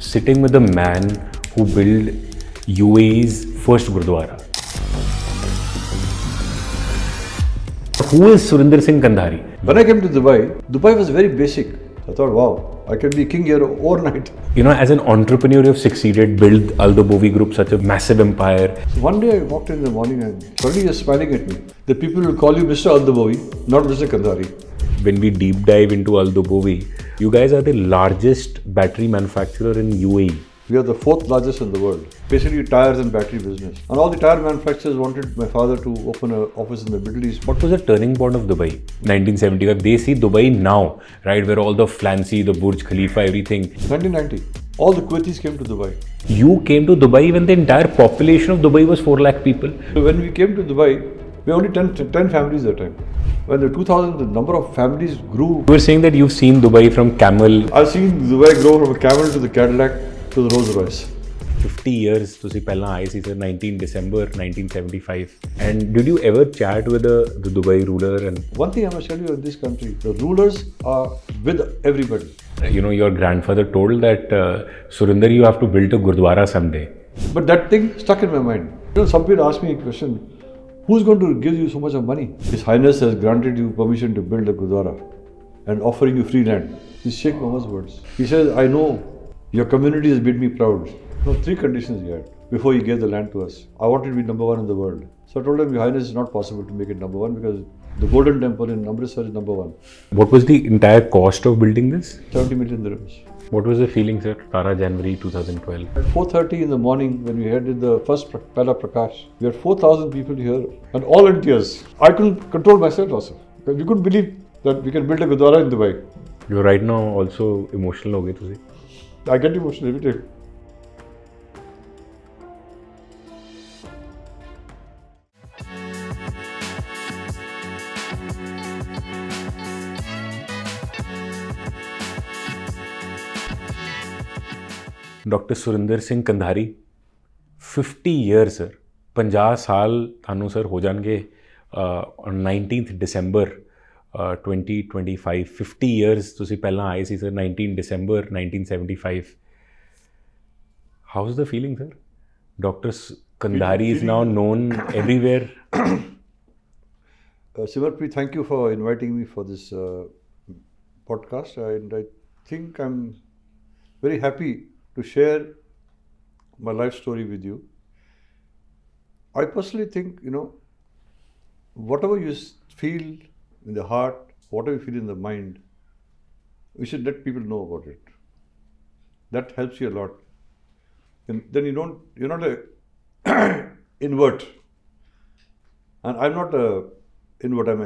sitting with the man who built UAE's first Gurudwara. Who is Surender Singh Kandhari? When I came to Dubai was very basic. I thought, wow, I can be king here overnight. You know, as an entrepreneur, you've succeeded, built Dobowi Group, such a massive empire. So one day I walked in the morning and suddenly you're smiling at me. The people will call you Mr. Dobowi, not Mr. Kandhari. When we deep dive into Dobowi, you guys are the largest battery manufacturer in UAE. We are the fourth largest in the world. Basically tires and battery business. And all the tire manufacturers wanted my father to open an office in the Middle East. What was the turning point of Dubai? 1975. They see Dubai now, right? Where all the fancy, the Burj Khalifa, everything. 1990. All the Kuwaitis came to Dubai. You came to Dubai when the entire population of Dubai was 4 lakh people. So when we came to Dubai, we were only 10 families at the time. When the 2000, the number of families grew. You were saying that you've seen Dubai from camel. I've seen Dubai grow from a camel to the Cadillac to the Rolls Royce. 50 years ਤੁਸੀਂ ਪਹਿਲਾਂ ਆਏ ਸੀ sir, 19 December 1975. And did you ever chat with the Dubai ruler? And one thing I must tell you in this country, the rulers are with everybody. You know, your grandfather told that Surender, you have to build a Gurudwara someday. But that thing stuck in my mind. You know, some people ask me a question, who's going to give you so much of money? His Highness has granted you permission to build a Gurudwara and offering you free land. These Sheikh Muhammad's words. He says, I know your community has made me proud. No, 3 conditions he had before he gave the land to us. I wanted to be number 1 in the world. So I told him, Your Highness, it's not possible to make it number 1 because the Golden Temple in Amritsar is number 1. What was the entire cost of building this? 70 million dirhams. What was the feeling, sir? Tara January 2012. At 4:30 in the morning, when we had the first Pala Prakash, we had 4,000 people here and all in tears. I couldn't control myself also. We couldn't believe that we can build a Gurudwara in Dubai. You're right now also emotional ho gaye tusi. I get emotional every time. Dr. Surender Singh Kandhari, 50 years sir, 50 ਸਾਲ ਤੁਹਾਨੂੰ sir ਹੋ ਜਾਣਗੇ on 19th December 2025. 50 years ਤੁਸੀਂ ਪਹਿਲਾਂ ਆਏ ਸੀ sir 19 December 1975. How's the feeling, sir? Dr. Kandhari is now known everywhere. Simarpreet, thank you for inviting me for this podcast, and I think I'm very happy to share my life story with you. I personally think, you know, whatever you feel in the heart, whatever you feel in the mind, you should let people know about it. That helps you a lot. And then you're not a invert. And I'm not a invert, I'm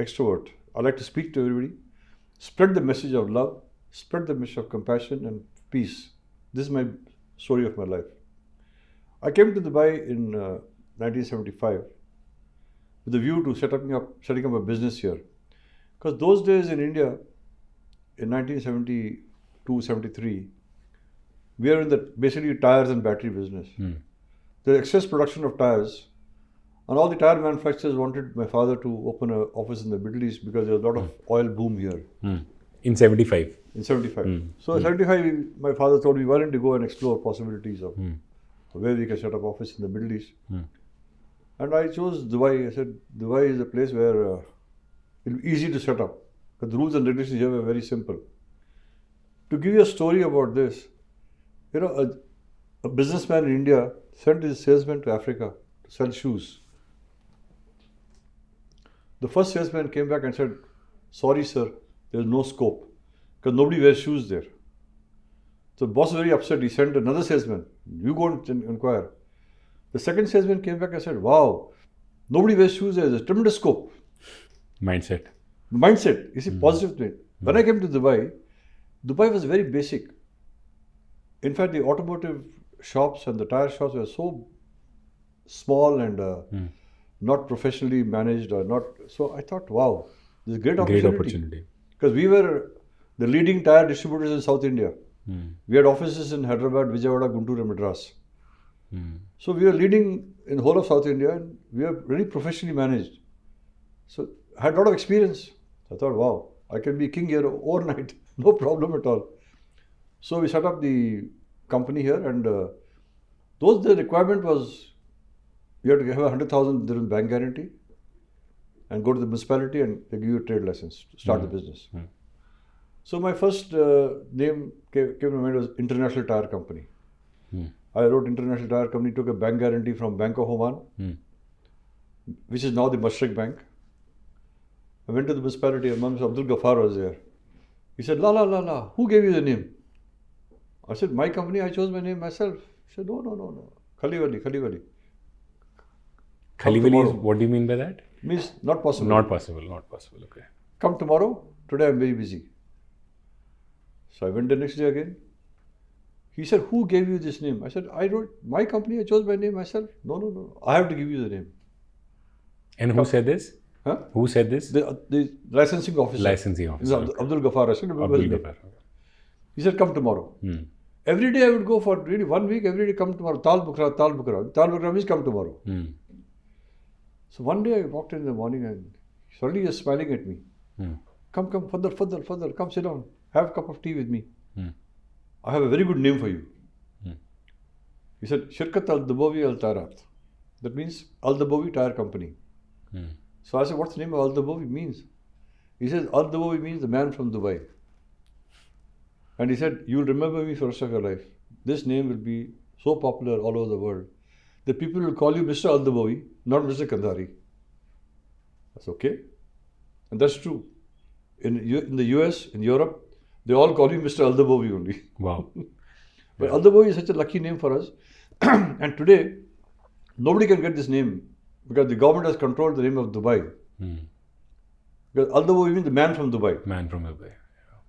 extrovert. I like to speak to everybody, spread the message of love, spread the message of compassion and peace. This is my story of my life. I came to Dubai in 1975 with a view to setting up a business here. Because those days in India, in 1972-73, we are in the basically tires and battery business. There's excess production of tires, and all the tire manufacturers wanted my father to open an office in the Middle East because there's a lot of oil boom here. In 75. In 75. So in 75, my father told me, why don't you go and explore possibilities of where we can set up office in the Middle East. And I chose Dubai. I said, Dubai is a place where it'll be easy to set up. But the rules and regulations here were very simple. To give you a story about this, you know, a businessman in India sent his salesman to Africa to sell shoes. The first salesman came back and said, sorry sir, there's no scope because nobody wears shoes there. So the boss was very upset. He sent another salesman. You go and inquire. The second salesman came back and said, wow, nobody wears shoes there. There's a tremendous scope. Mindset. You see, positive thing. When I came to Dubai was very basic. In fact, the automotive shops and the tire shops were so small and not professionally managed or not. So I thought, wow, this is a great opportunity. Because we were the leading tire distributors in South India. We had offices in Hyderabad, Vijayawada, Guntur and Madras. So we were leading in the whole of South India and we were really professionally managed. So I had a lot of experience. I thought, wow, I can be king here overnight, no problem at all. So we set up the company here, and the requirement was you had to have 100,000 dirham bank guarantee and go to the municipality and they give you a trade license to start the business. So my first name came to mind was International Tire Company. I wrote International Tire Company, took a bank guarantee from Bank of Oman, which is now the Mashriq Bank. I went to the municipality, Imam Abdul Ghaffar was there. He said, la, who gave you the name? I said, my company, I chose my name myself. He said, no. Khaliwali. Khaliwali is, what do you mean by that? Means not possible. Not possible, okay. Come tomorrow, today I'm very busy. So I went the next day again. He said, who gave you this name? I said, I wrote my company, I chose my name myself. No, I have to give you the name. And who said this? Huh? Who said this? The licensing officer. Okay. Abdul Ghaffar. I still remember his name. Ghaffar. He said, come tomorrow. Every day I would go for really 1 week, every day come tomorrow. Tal Bukra. Tal Bukra means come tomorrow. So one day I walked in the morning and suddenly he was smiling at me. Come, Fadal, come sit down. Have a cup of tea with me. I have a very good name for you. He said, Shirkat al-Dobowi al-Tarat. That means Al-Dobowi Tire Company. So I said, what's the name of Al-Dobowi means? He says, Al-Dobowi means the man from Dubai. And he said, you will remember me for the rest of your life. This name will be so popular all over the world. The people will call you Mr. Al-Dobowi, not Mr. Kandhari. That's okay. And that's true. In the US, in Europe, they all call you Mr. Al-Dobowi only. Wow. But Al-Dobowi is such a lucky name for us. And today, nobody can get this name because the government has controlled the name of Dubai. Because Al-Dobowi means the man from Dubai. Man from Dubai.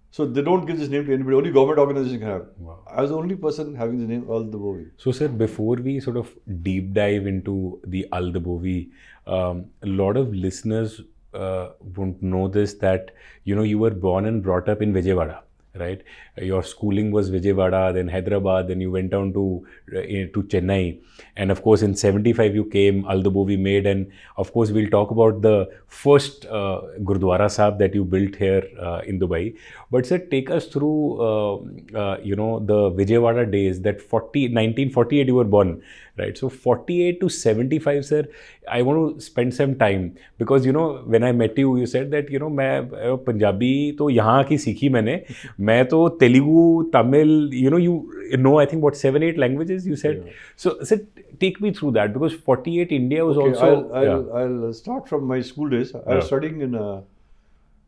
So they don't give this name to anybody. Only government organization can have. Wow. I was the only person having the name Al-Dobowi. So sir, before we sort of deep dive into the Al-Dobowi, a lot of listeners won't know this, that you were born and brought up in Vijayawada, right? Your schooling was Vijayawada, then Hyderabad, then you went down to Chennai, and of course in 75 you came, Al-Dobowi made, and of course we'll talk about the first Gurudwara Sahib that you built here in Dubai. But sir, take us through the Vijayawada days, that 1948 you were born, right? So 48 to 75, sir, I want to spend some time, because when I met you, you said that मैं Punjabi तो यहाँ की सीखी मैं तो Telugu, Tamil, I think what 7-8 languages you said. Yeah. So take me through that, because 48 India was also. I'll start from my school days. I was studying in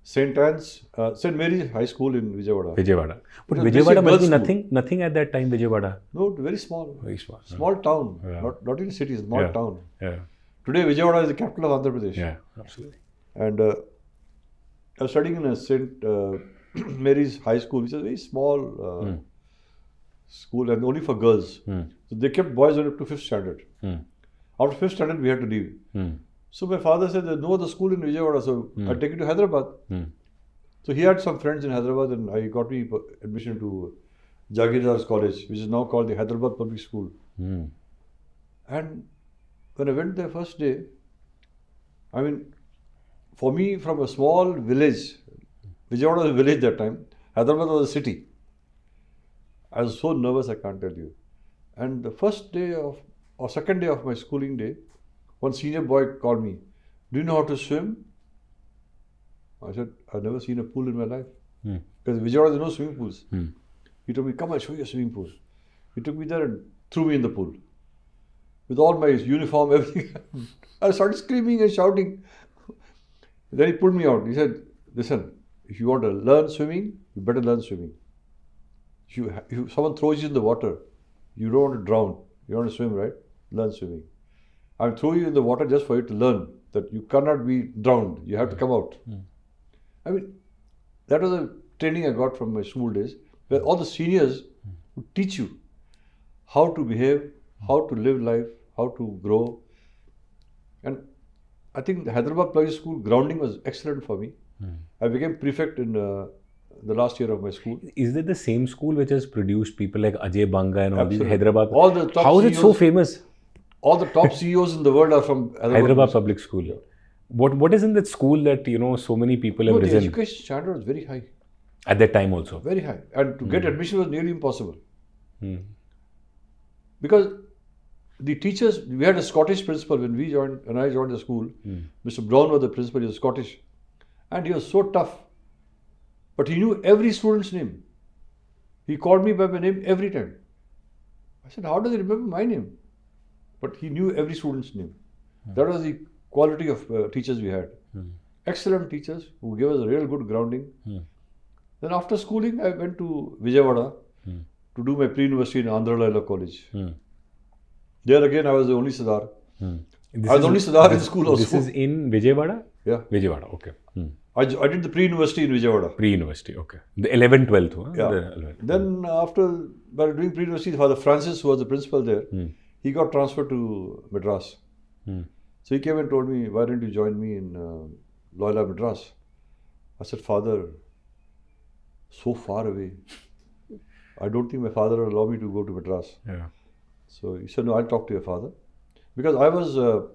St. Mary's High School in Vijayawada. But Vijayawada must be nothing at that time, Vijayawada. No, very small. Very small. Small town. Yeah. Not in a city, small town. Yeah. Today, Vijayawada is the capital of Andhra Pradesh. Yeah, absolutely. And I was studying in a St. Mary's High School, which is a very small school and only for girls. So they kept boys only up to 5th standard. After 5th standard, we had to leave. So my father said, there's no other school in Vijayawada, so I'll take you to Hyderabad. So he had some friends in Hyderabad, and I got me admission to Jagirdar's College, which is now called the Hyderabad Public School. And when I went there first day, I mean, for me, from a small village, Vijayawada was a village that time, Hyderabad was a city. I was so nervous, I can't tell you. And the first day or second day of my schooling day, one senior boy called me, do you know how to swim? I said, I've never seen a pool in my life. Because in Vijayawada there are no swimming pools. He told me, come, I'll show you a swimming pool. He took me there and threw me in the pool. With all my uniform, everything. I started screaming and shouting. Then he pulled me out. He said, listen, if you want to learn swimming, you better learn swimming. If someone throws you in the water, you don't want to drown. You want to swim, right? Learn swimming. I'll throw you in the water just for you to learn that you cannot be drowned. You have to come out. I mean, that was a training I got from my school days, where all the seniors would teach you how to behave, how to live life, how to grow. And I think the Hyderabad Public School grounding was excellent for me. I became prefect in the last year of my school. Is it the same school which has produced people like Ajay Banga and all these Absolutely. Hyderabad? All the top How is it CEOs, so famous? All the top CEOs in the world are from Hyderabad Public School. Yeah. What is in that school that so many people have risen? The education standard was very high. At that time also. Very high. And to get admission was nearly impossible. because the teachers, we had a Scottish principal when I joined the school. Mr. Brown was the principal, he was Scottish. And he was so tough. But he knew every student's name. He called me by my name every time. I said, how does he remember my name? But he knew every student's name. That was the quality of teachers we had. Excellent teachers who gave us a real good grounding. Then after schooling, I went to Vijayawada to do my pre-university in Andhra Laila College. There again, I was the only Sardar. I was the only Sardar in school also. This is in Vijayawada? Yeah. Vijayawada, okay. I did the pre-university in Vijayawada. Pre-university, okay. The 11th, 12th, huh? Yeah. The 11th. Then by doing pre-university, Father Francis, who was the principal there, he got transferred to Madras. So he came and told me, why don't you join me in Loyola Madras? I said, Father, so far away. I don't think my father will allow me to go to Madras. Yeah. So he said, no, I'll talk to your father. Because I was a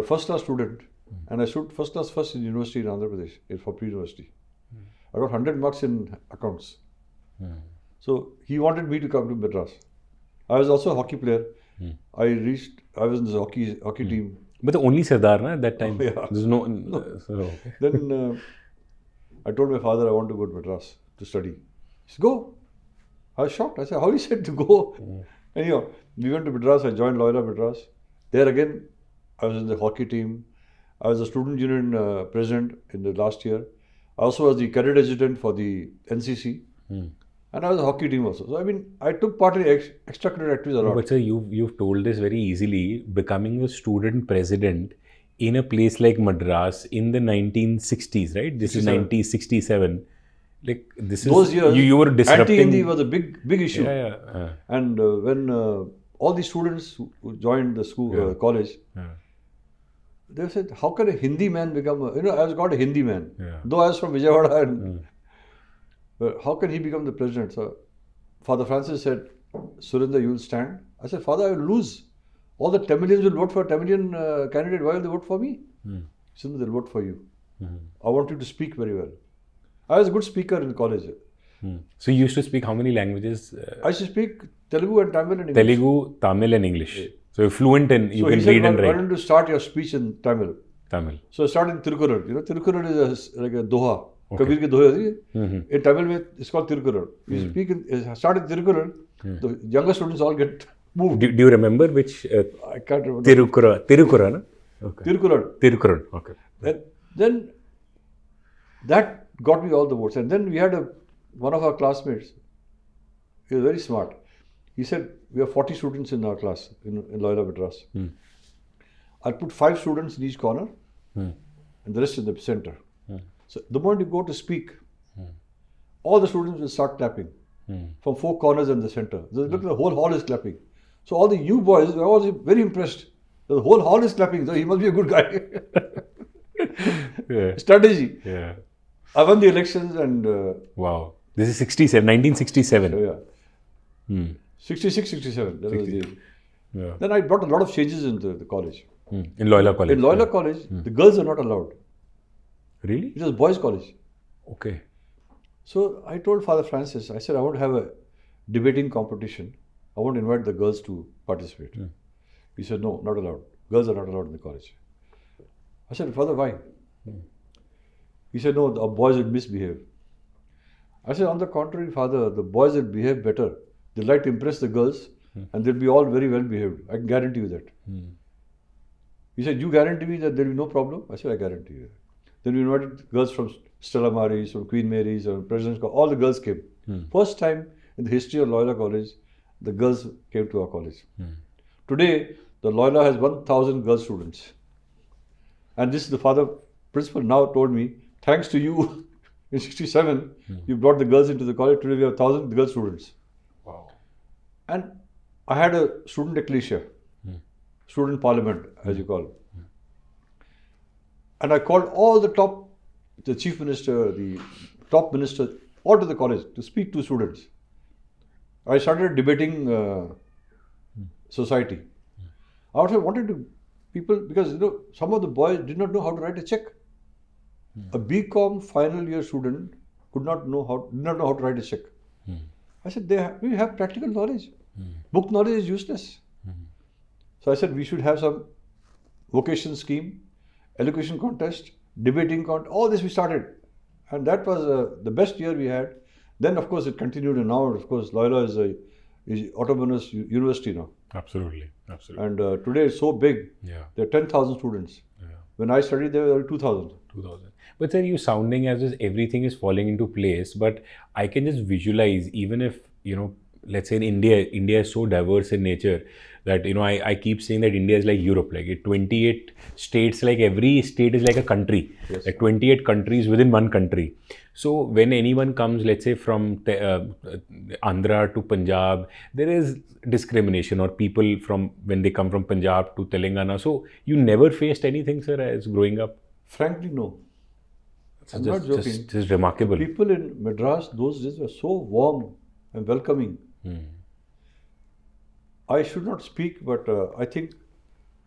first-class student and I stood first-class first in university in Andhra Pradesh for pre-university. I got 100 marks in accounts. So he wanted me to come to Madras. I was also a hockey player. I was in the hockey team. But the only Sardar na, at that time. Yeah. There's no. So, okay. Then I told my father I want to go to Madras to study. He said, go. I was shocked. I said, how he said to go? Anyhow, we went to Madras. I joined Loyola Madras. There again, I was in the hockey team. I was a student union president in the last year. I also was the cadet adjutant for the NCC. And I was a hockey team also. So, I mean, I took part in extracurricular activities a lot. But sir, you've told this very easily. Becoming a student president in a place like Madras in the 1960s, right? This 67. is 1967. Like this Those is years, you were disrupting. Anti-Hindi was a big issue. Yeah. And when all the students who joined the school college, they said, how can a Hindi man become a, I was called a Hindi man. Though I was from Vijayawada and how can he become the president? So Father Francis said, Surender, you will stand. I said, Father, I will lose. All the Tamilians will vote for a Tamilian candidate. Why will they vote for me? He said, they'll vote for you. I want you to speak very well. I was a good speaker in college. So you used to speak how many languages? I used to speak Telugu and Tamil and English. Telugu, Tamil and English. So you're fluent in, you can he said, read and why write. don't you start your speech in Tamil? So I started in Tirukural. Tirukural is like a doha. Kabir ke dohe. In Tamil, it's called Tirukural. You speak in, start in Tirukural, the younger students all get moved. Do you remember which? I can't remember. Tirukura, no? Okay. Tirukural. Okay. Then that got me all the votes. And then we had one of our classmates, he was very smart. He said, we have 40 students in our class in Loyola Madras. I'll put 5 students in each corner and the rest in the center. So the moment you go to speak, all the students will start clapping from 4 corners in the center. Look, the whole hall is clapping. So all the new boys were all very impressed. The whole hall is clapping, so he must be a good guy. Strategy. Yeah. I won the elections and... wow. This is 1967. Yeah. 66, 67. That was the, yeah. Then I brought a lot of changes into the college. In Loyola College? In Loyola College, the girls are not allowed. Really? It was boys' college. Okay. So I told Father Francis, I said, I want to have a debating competition. I want to invite the girls to participate. He said, no, not allowed. Girls are not allowed in the college. I said, Father, why? He said, no, the boys will misbehave. I said, on the contrary, Father, the boys will behave better. They'll like to impress the girls and they'll be all very well behaved. I can guarantee you that. He said, you guarantee me that there will be no problem? I said, I guarantee you. Then we invited girls from Stella Maris, from Queen Mary's, from President's College. All the girls came. First time in the history of Loyola College, the girls came to our college. Today, the Loyola has 1,000 girl students. And this is the father principal now told me, thanks to you, in 67, you brought the girls into the college. Today we have 1,000 girl students. Wow. And I had a student ecclesia, student parliament, as you call it. And I called all the chief minister, the top minister, all to the college to speak to students. I started debating society. I also wanted to people, because some of the boys did not know how to write a check. A BCom final year student did not know how to write a check. I said, we have practical knowledge. Book knowledge is useless. So I said we should have some vocation scheme, elocution contest, debating contest, all this we started. And that was the best year we had. Then of course it continued, and now of course Loyola is autonomous university now. Absolutely. And today it's so big. Yeah. There are 10,000 students. Yeah. When I studied there were only 2,000. 2000. But sir, you sounding as if everything is falling into place, but I can just visualize, even if, let's say in India is so diverse in nature that, I keep saying that India is like Europe, like 28 states, like every state is like a country, Yes. like 28 countries within one country. So when anyone comes, let's say from Andhra to Punjab, there is discrimination, or people when they come from Punjab to Telangana. So you never faced anything, sir, as growing up? Frankly, no. I'm not joking. Just remarkable. People in Madras those days were so warm and welcoming. I should not speak, but I think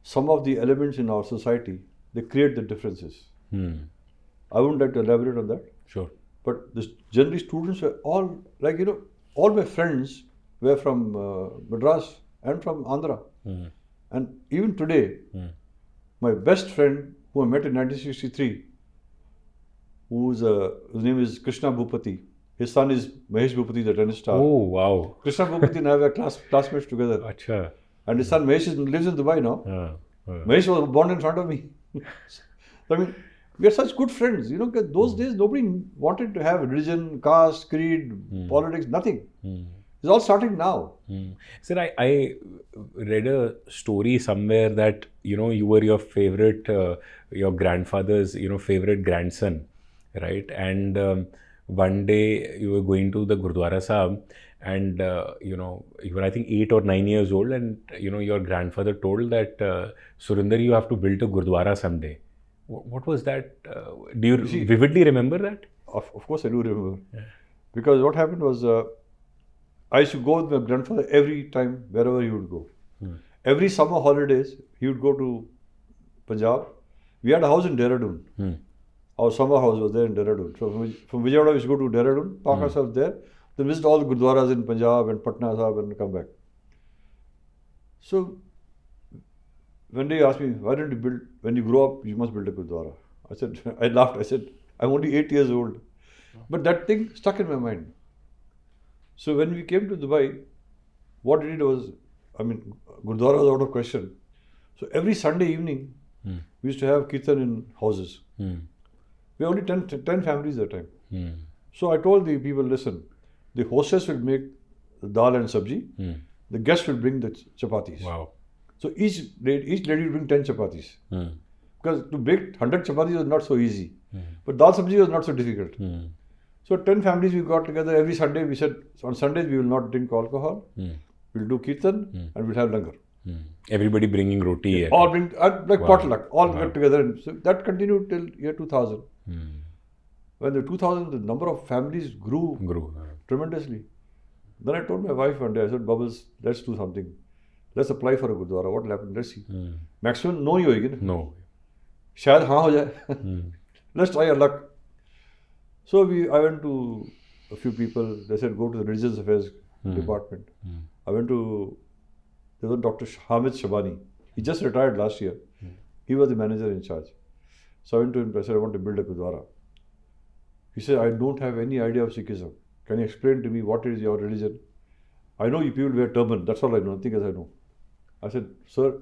some of the elements in our society, they create the differences. I wouldn't like to elaborate on that. Sure. But generally students were all, like, all my friends were from Madras and from Andhra. And even today, my best friend who I met in 1963, his name is Krishna Bhupati. His son is Mahesh Bhupati, the tennis star. Oh, wow. Krishna Bhupati and I were classmates together. Acha. And his son Mahesh lives in Dubai now. Mahesh was born in front of me. I mean, we are such good friends. Those days nobody wanted to have religion, caste, creed, politics, nothing. It's all starting now. Sir, I read a story somewhere that, you were your favorite, your grandfather's, favorite grandson, right? And one day you were going to the Gurudwara Sahib, and, you were, I think, 8 or 9 years old, and, your grandfather told that, Surender, you have to build a Gurudwara someday. What was that? Do you vividly remember that? Of course I do remember. Yeah. Because what happened was, I used to go with my grandfather every time, wherever he would go. Every summer holidays, he would go to Punjab. We had a house in Dehradun. Our summer house was there in Dehradun. So from Vijayawada, we used to go to Dehradun, park ourselves there, then visit all the Gurudwaras in Punjab and Patna Sahib and come back. So one day he asked me, why don't you build, when you grow up, you must build a Gurudwara. I laughed. I said, I'm only 8 years old. But that thing stuck in my mind. So when we came to Dubai, what we did was, Gurudwara was out of question. So every Sunday evening, we used to have kirtan in houses. We were only 10 families at that time. So I told the people, listen, the hostess will make the dal and sabji, the guest will bring the chapatis. Wow. So each lady will bring 10 chapatis. Because to bake 100 chapatis was not so easy. But dal sabji was not so difficult. So 10 families we got together every Sunday. We said, on Sundays we will not drink alcohol. We'll do kirtan and we'll have langar. Everybody bringing roti. All bring, like potluck, all get together. And so that continued till year 2000. When the 2000, the number of families grew tremendously. Then I told my wife one day, I said, Bubbles, let's do something. Let's apply for a Gurudwara. What will happen? Let's see. Maximum no hi hoegi. No. Shayad haan ho jaye. Let's try our luck. So I went to a few people. They said, go to the religious affairs department. I went to, there was Dr. Hamid Shabani. He just retired last year. He was the manager in charge. So I went to him. I said, I want to build a Gurudwara. He said, I don't have any idea of Sikhism. Can you explain to me what is your religion? I know you people wear turban. That's all I know. Nothing else I know. I said, sir,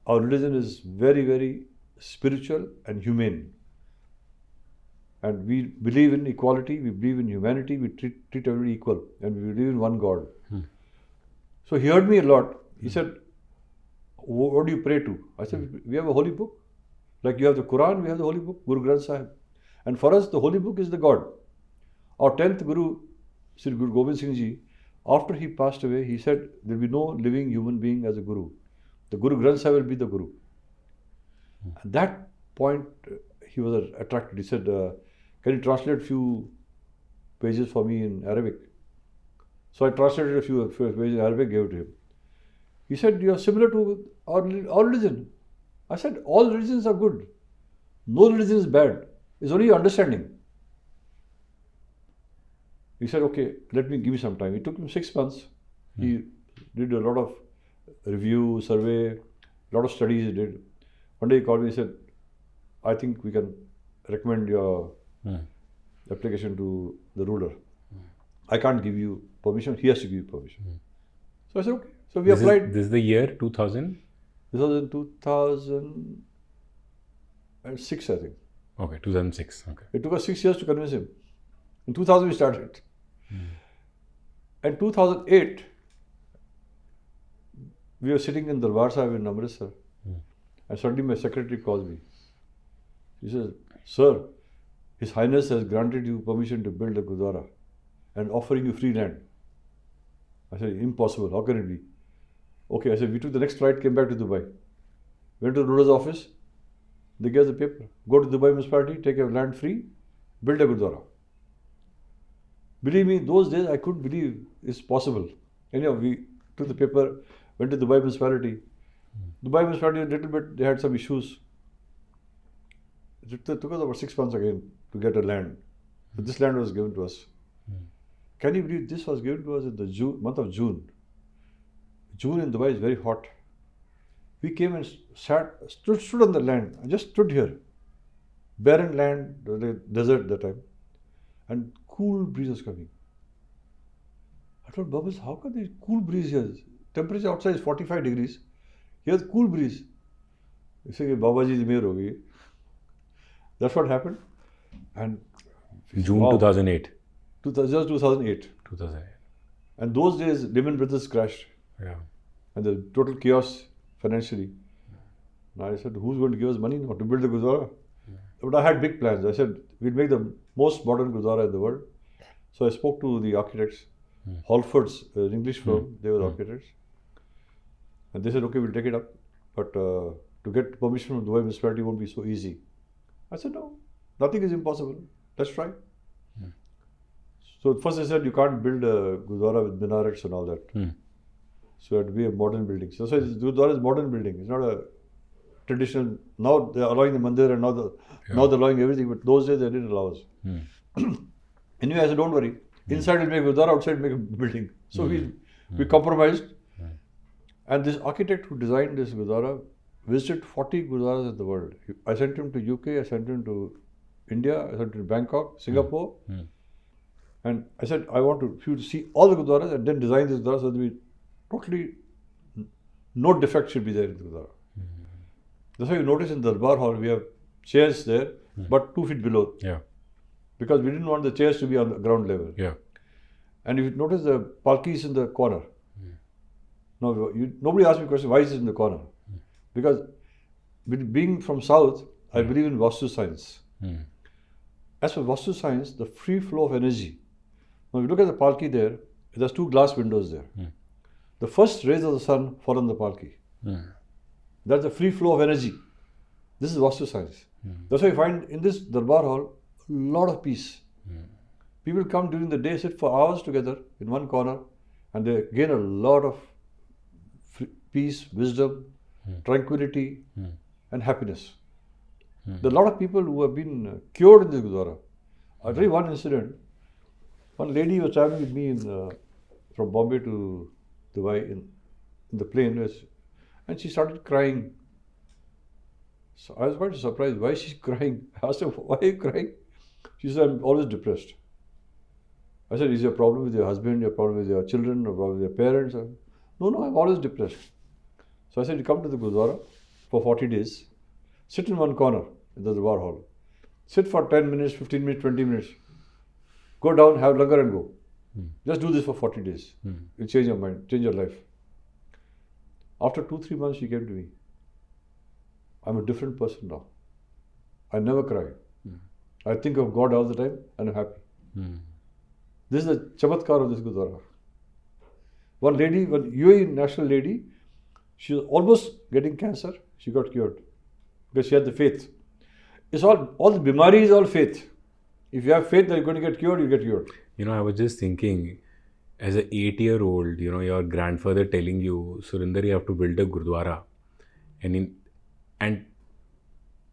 our religion is very, very spiritual and humane. And we believe in equality, we believe in humanity, we treat everybody equal, and we believe in one God. So he heard me a lot. He said, what do you pray to? I said, we have a holy book. Like you have the Quran, we have the holy book, Guru Granth Sahib. And for us, the holy book is the God. Our 10th Guru, Sri Guru Gobind Singh Ji, after he passed away, he said, there will be no living human being as a Guru. The Guru Granth Sahib will be the Guru. At that point, he was attracted. He said, can you translate a few pages for me in Arabic? So I translated a few pages in Arabic, gave it to him. He said, you are similar to our religion. I said, all religions are good. No religion is bad. It's only your understanding. He said, okay, let me give you some time. It took him 6 months. He did a lot of review, survey, a lot of studies he did. One day he called me and said, I think we can recommend your application to the ruler. I can't give you permission, he has to give you permission. So I said, okay. So we applied. This is the year 2000? This was in 2006, I think. Okay, 2006. Okay. It took us 6 years to convince him. In 2000 we started. And 2008, we were sitting in Darbar Sahib in Amritsar. And suddenly my secretary calls me. He says, sir, His Highness has granted you permission to build a Gurudwara and offering you free land. I said, impossible, how can it be? Okay, I said, we took the next flight, came back to Dubai. Went to the ruler's office, they gave us the paper. Go to Dubai municipality, take your land free, build a Gurudwara. Believe me, those days I couldn't believe it's possible. Anyhow, we took the paper, went to Dubai municipality. Dubai municipality, a little bit, they had some issues. It took us about 6 months again to get a land. But this land was given to us. Can you believe this was given to us in the month of June? June in Dubai is very hot. We came and stood on the land. I just stood here. Barren land, the desert at that time. And cool breeze was coming. I told Bubbles, how can there be cool breeze here? Temperature outside is 45 degrees. Here's cool breeze. He said, Babaji is mehr ho gayi. That's what happened. And June 2008. Just 2008. 2008. And those days, Lehman Brothers crashed. Yeah. And the total chaos financially. Now I said, who's going to give us money now to build the Gurudwara? But I had big plans. I said, we'll make the most modern Gurudwara in the world. So I spoke to the architects. Halfords, an English firm, they were the architects. And they said, okay, we'll take it up. But to get permission from Dubai municipality won't be so easy. I said, no, nothing is impossible. Let's try. So first they said, you can't build a Gurudwara with minarets and all that. So it had to be a modern building. So this Gurudwara is a modern building. It's not a traditional. Now they're allowing the mandir and now they're allowing everything. But those days they didn't allow us. Anyway, I said, don't worry. Inside we'll make Gurudwara, outside we'll make a building. So we compromised. And this architect who designed this Gurudwara visited 40 Gurudwaras in the world. I sent him to UK, I sent him to India, I sent him to Bangkok, Singapore. And I said, I want you to see all the Gurudwaras and then design this Gurudwara so that we totally, no defect should be there in the Gurudwara. That's why you notice in the Darbar Hall, we have chairs there, but 2 feet below. Yeah. Because we didn't want the chairs to be on the ground level. Yeah. And if you notice the palki is in the corner. Now, nobody asked me a question, why is it in the corner? Because being from South, I believe in Vastu science. As for Vastu science, the free flow of energy. Now, if you look at the palki there's 2 glass windows there. The first rays of the sun fall on the palki. That's the free flow of energy. This is Vastu science. That's why you find in this Darbar Hall, a lot of peace. People come during the day, sit for hours together in one corner, and they gain a lot of peace, wisdom, tranquility, and happiness. There are a lot of people who have been cured in this Gurudwara. I'll tell you one incident. One lady was traveling with me from Bombay to Dubai in the plane, and she started crying. So I was quite surprised. Why is she crying? I asked her, why are you crying? She said, I'm always depressed. I said, is your problem with your husband, your problem with your children, or problem with your parents? No, I'm always depressed. So I said, you come to the Gurudwara for 40 days, sit in one corner in the Darbar Hall, sit for 10 minutes, 15 minutes, 20 minutes, go down, have langar and go. Just do this for 40 days. You'll change your mind, change your life. After 2-3 months, she came to me. I'm a different person now. I never cry. I think of God all the time and I'm happy. This is the chamatkar of this Gurudwara. One lady, one UAE national lady, she was almost getting cancer. She got cured because she had the faith. It's all the bimari is all faith. If you have faith that you're going to get cured, you get cured. You know, I was just thinking, as an 8-year-old, you know, your grandfather telling you, Surender, you have to build a Gurudwara. And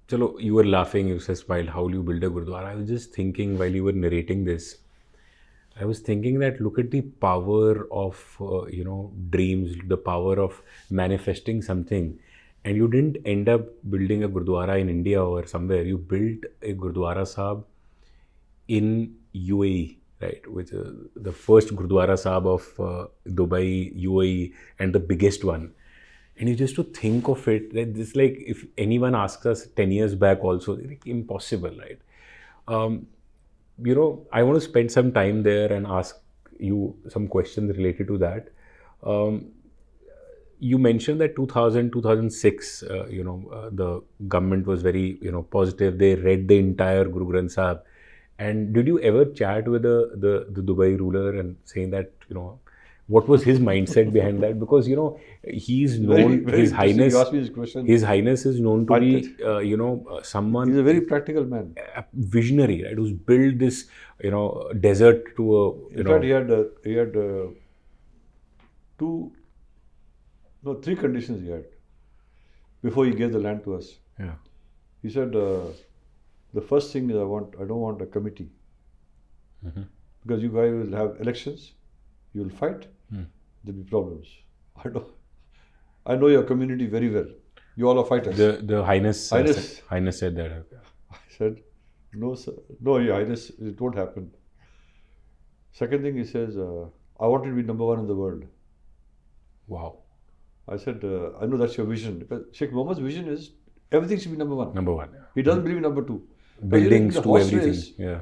chalo, you were laughing, you said, smiled, how will you build a Gurudwara? I was just thinking while you were narrating this, I was thinking that look at the power of dreams, the power of manifesting something, and you didn't end up building a Gurudwara in India or somewhere. You built a Gurudwara Sahib in UAE, right? Which is the first Gurudwara Sahib of Dubai, UAE, and the biggest one. And you just to think of it, that this like if anyone asks us 10 years back, also like, impossible, right? I want to spend some time there and ask you some questions related to that. You mentioned that 2000, 2006, the government was very, positive. They read the entire Guru Granth Sahib. And did you ever chat with the Dubai ruler and saying that, what was his mindset behind that? Because, he's known, very His Highness, you asked me this question. His Highness is known to be, someone. He's a very practical man. A visionary, right? Who's built this, desert to a, In fact, he had three conditions he had before he gave the land to us. Yeah. He said, the first thing is I don't want a committee. Because you guys will have elections, you will fight, there'll be problems. I know your community very well. You all are fighters. The Highness said that. I said, no, sir. No, Your Highness, it won't happen. Second thing, he says, I want it to be number one in the world. Wow. I said, I know that's your vision. Because Sheikh Mohammed's vision is everything should be number one. Number one. He doesn't believe in number two. Buildings the to horse everything. race, Yeah.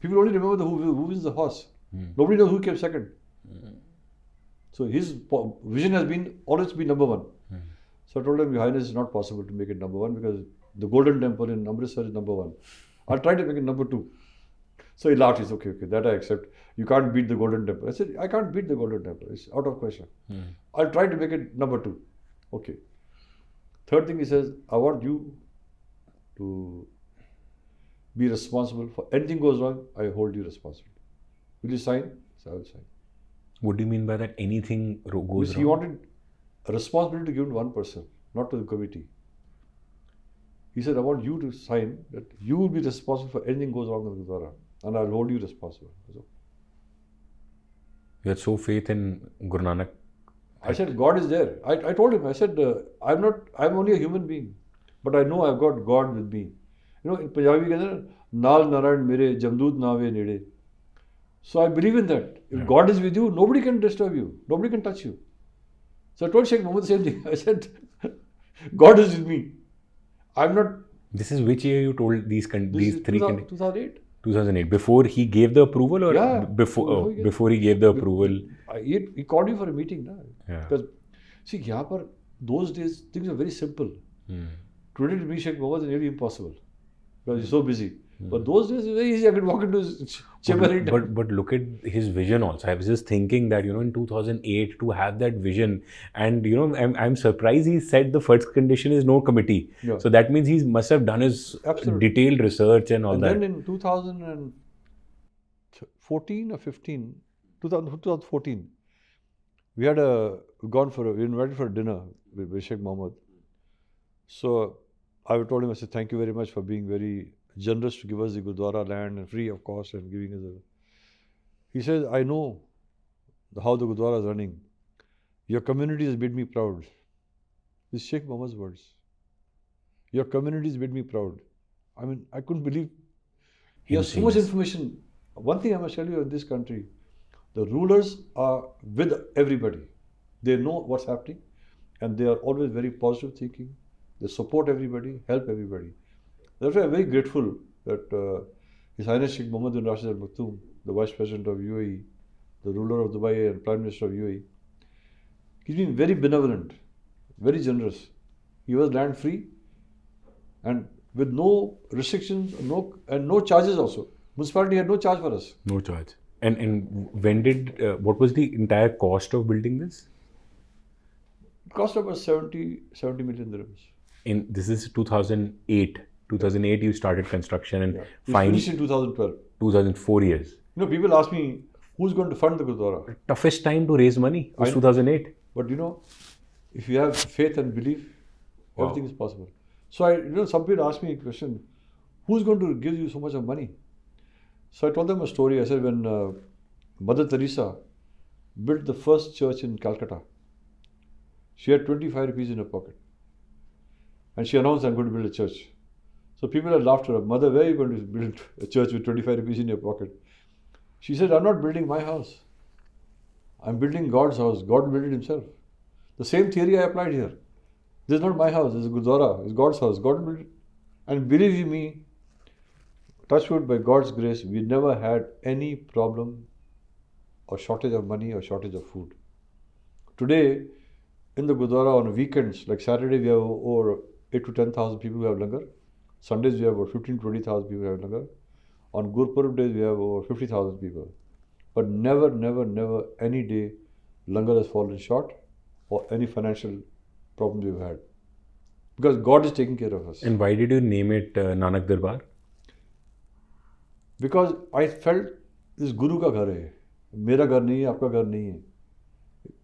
people only remember who wins the horse. Nobody knows who came second. So his vision has been always be number one. So I told him, Your Highness, it's not possible to make it number one because the Golden Temple in Amritsar is number one. I'll try to make it number two. So he laughed. He said, okay, that I accept. You can't beat the Golden Temple. I said, I can't beat the Golden Temple. It's out of question. I'll try to make it number two. Okay. Third thing, he says, I want you to be responsible for anything goes wrong. I hold you responsible. Will you sign? So I will sign. What do you mean by that? Anything goes wrong? He wanted a responsibility given to one person, not to the committee. He said, I want you to sign that you will be responsible for anything goes wrong in the Gurudwara, and I'll hold you responsible. So, you had so faith in Guru Nanak. I said, God is there. I told him, I said, I'm only a human being, but I know I've got God with me. In Punjabi, Naal Narayan Mere, Jamdood Naave Nede. So I believe in that. If God is with you, nobody can disturb you. Nobody can touch you. So I told Sheikh Mohammed the same thing. I said, God is with me. I'm not... This is which year you told these three conditions? 2008. 2008. Before he gave the approval or before he gave the approval? He called you for a meeting. Na? Yeah. Because, see, those days, things are very simple. Today to meet Sheikh Mohammed is nearly impossible. Because he's so busy. But those days, it's very easy. I could walk into his chamber. But look at his vision also. I was just thinking that, in 2008, to have that vision. And, I'm surprised he said the first condition is no committee. Yeah. So that means he must have done his detailed research and all that. And then in 2014 or 15, 2014, we had we invited for a dinner with Sheikh Mohammed. So I told him, I said, thank you very much for being very generous to give us the Gurudwara land and free of cost and giving us He says, I know how the Gurudwara is running. Your community has made me proud. This is Sheikh Mohammed's words. Your community has made me proud. I mean, I couldn't believe. He has so much information. One thing I must tell you in this country, the rulers are with everybody. They know what's happening and they are always very positive thinking. They support everybody, help everybody. Therefore, I'm very grateful that His Highness Sheikh Mohammed bin Rashid Al Maktoum, the Vice President of UAE, the ruler of Dubai and Prime Minister of UAE, he's been very benevolent, very generous. He was land free and with no restrictions and no charges also. Municipality had no charge for us. No charge. And when what was the entire cost of building this? It cost about 70 million dirhams. This is 2008. 2008 you started construction and finished in 2012. 2004 years. People ask me, who's going to fund the Gurudwara? Toughest time to raise money was 2008. But if you have faith and belief, everything is possible. So some people ask me a question, who's going to give you so much of money? So I told them a story. I said, when Mother Teresa built the first church in Calcutta. She had 25 rupees in her pocket. And she announced, I'm going to build a church. So people had laughed at her. Mother, where are you going to build a church with 25 rupees in your pocket? She said, I'm not building my house. I'm building God's house. God built it himself. The same theory I applied here. This is not my house. This is Gurudwara. It's God's house. God built it. And believe you me, touch wood, by God's grace, we never had any problem or shortage of money or shortage of food. Today, in the Gurudwara on weekends, like Saturday, we have over 8 to 10,000 people who have langar. Sundays, we have over 15 to 20,000 people who have langar. On Gurpurab days, we have over 50,000 people. But never, never, never any day langar has fallen short or any financial problems we've had. Because God is taking care of us. And why did you name it Nanak Darbar? Because I felt this Guru ka ghar hai. Mera ghar nahi hai, aapka ghar nahi hai.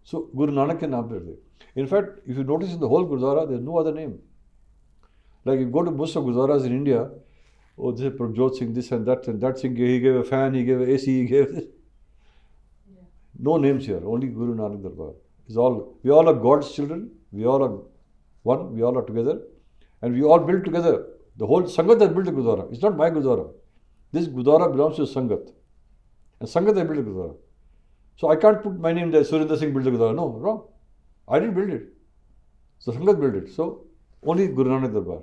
So Guru Nanak ke naam pe rahe. In fact, if you notice in the whole Gurudwara, there is no other name. Like you go to most of Gurudwaras in India, oh, this is Prabjot Singh, this and that Singh, he gave a fan, he gave a AC, he gave this. Yeah. No names here, only Guru Nanak Darbar. We all are God's children, we all are one, we all are together, and we all build together. The whole Sangat has built the Gurudwara. It's not my Gurudwara. This Gurudwara belongs to Sangat. And Sangat has built the Gurudwara. So I can't put my name there, Surender Singh built the Gurudwara. No, wrong. I didn't build it. So Sangat built it. So only Guru Nanak Darbar.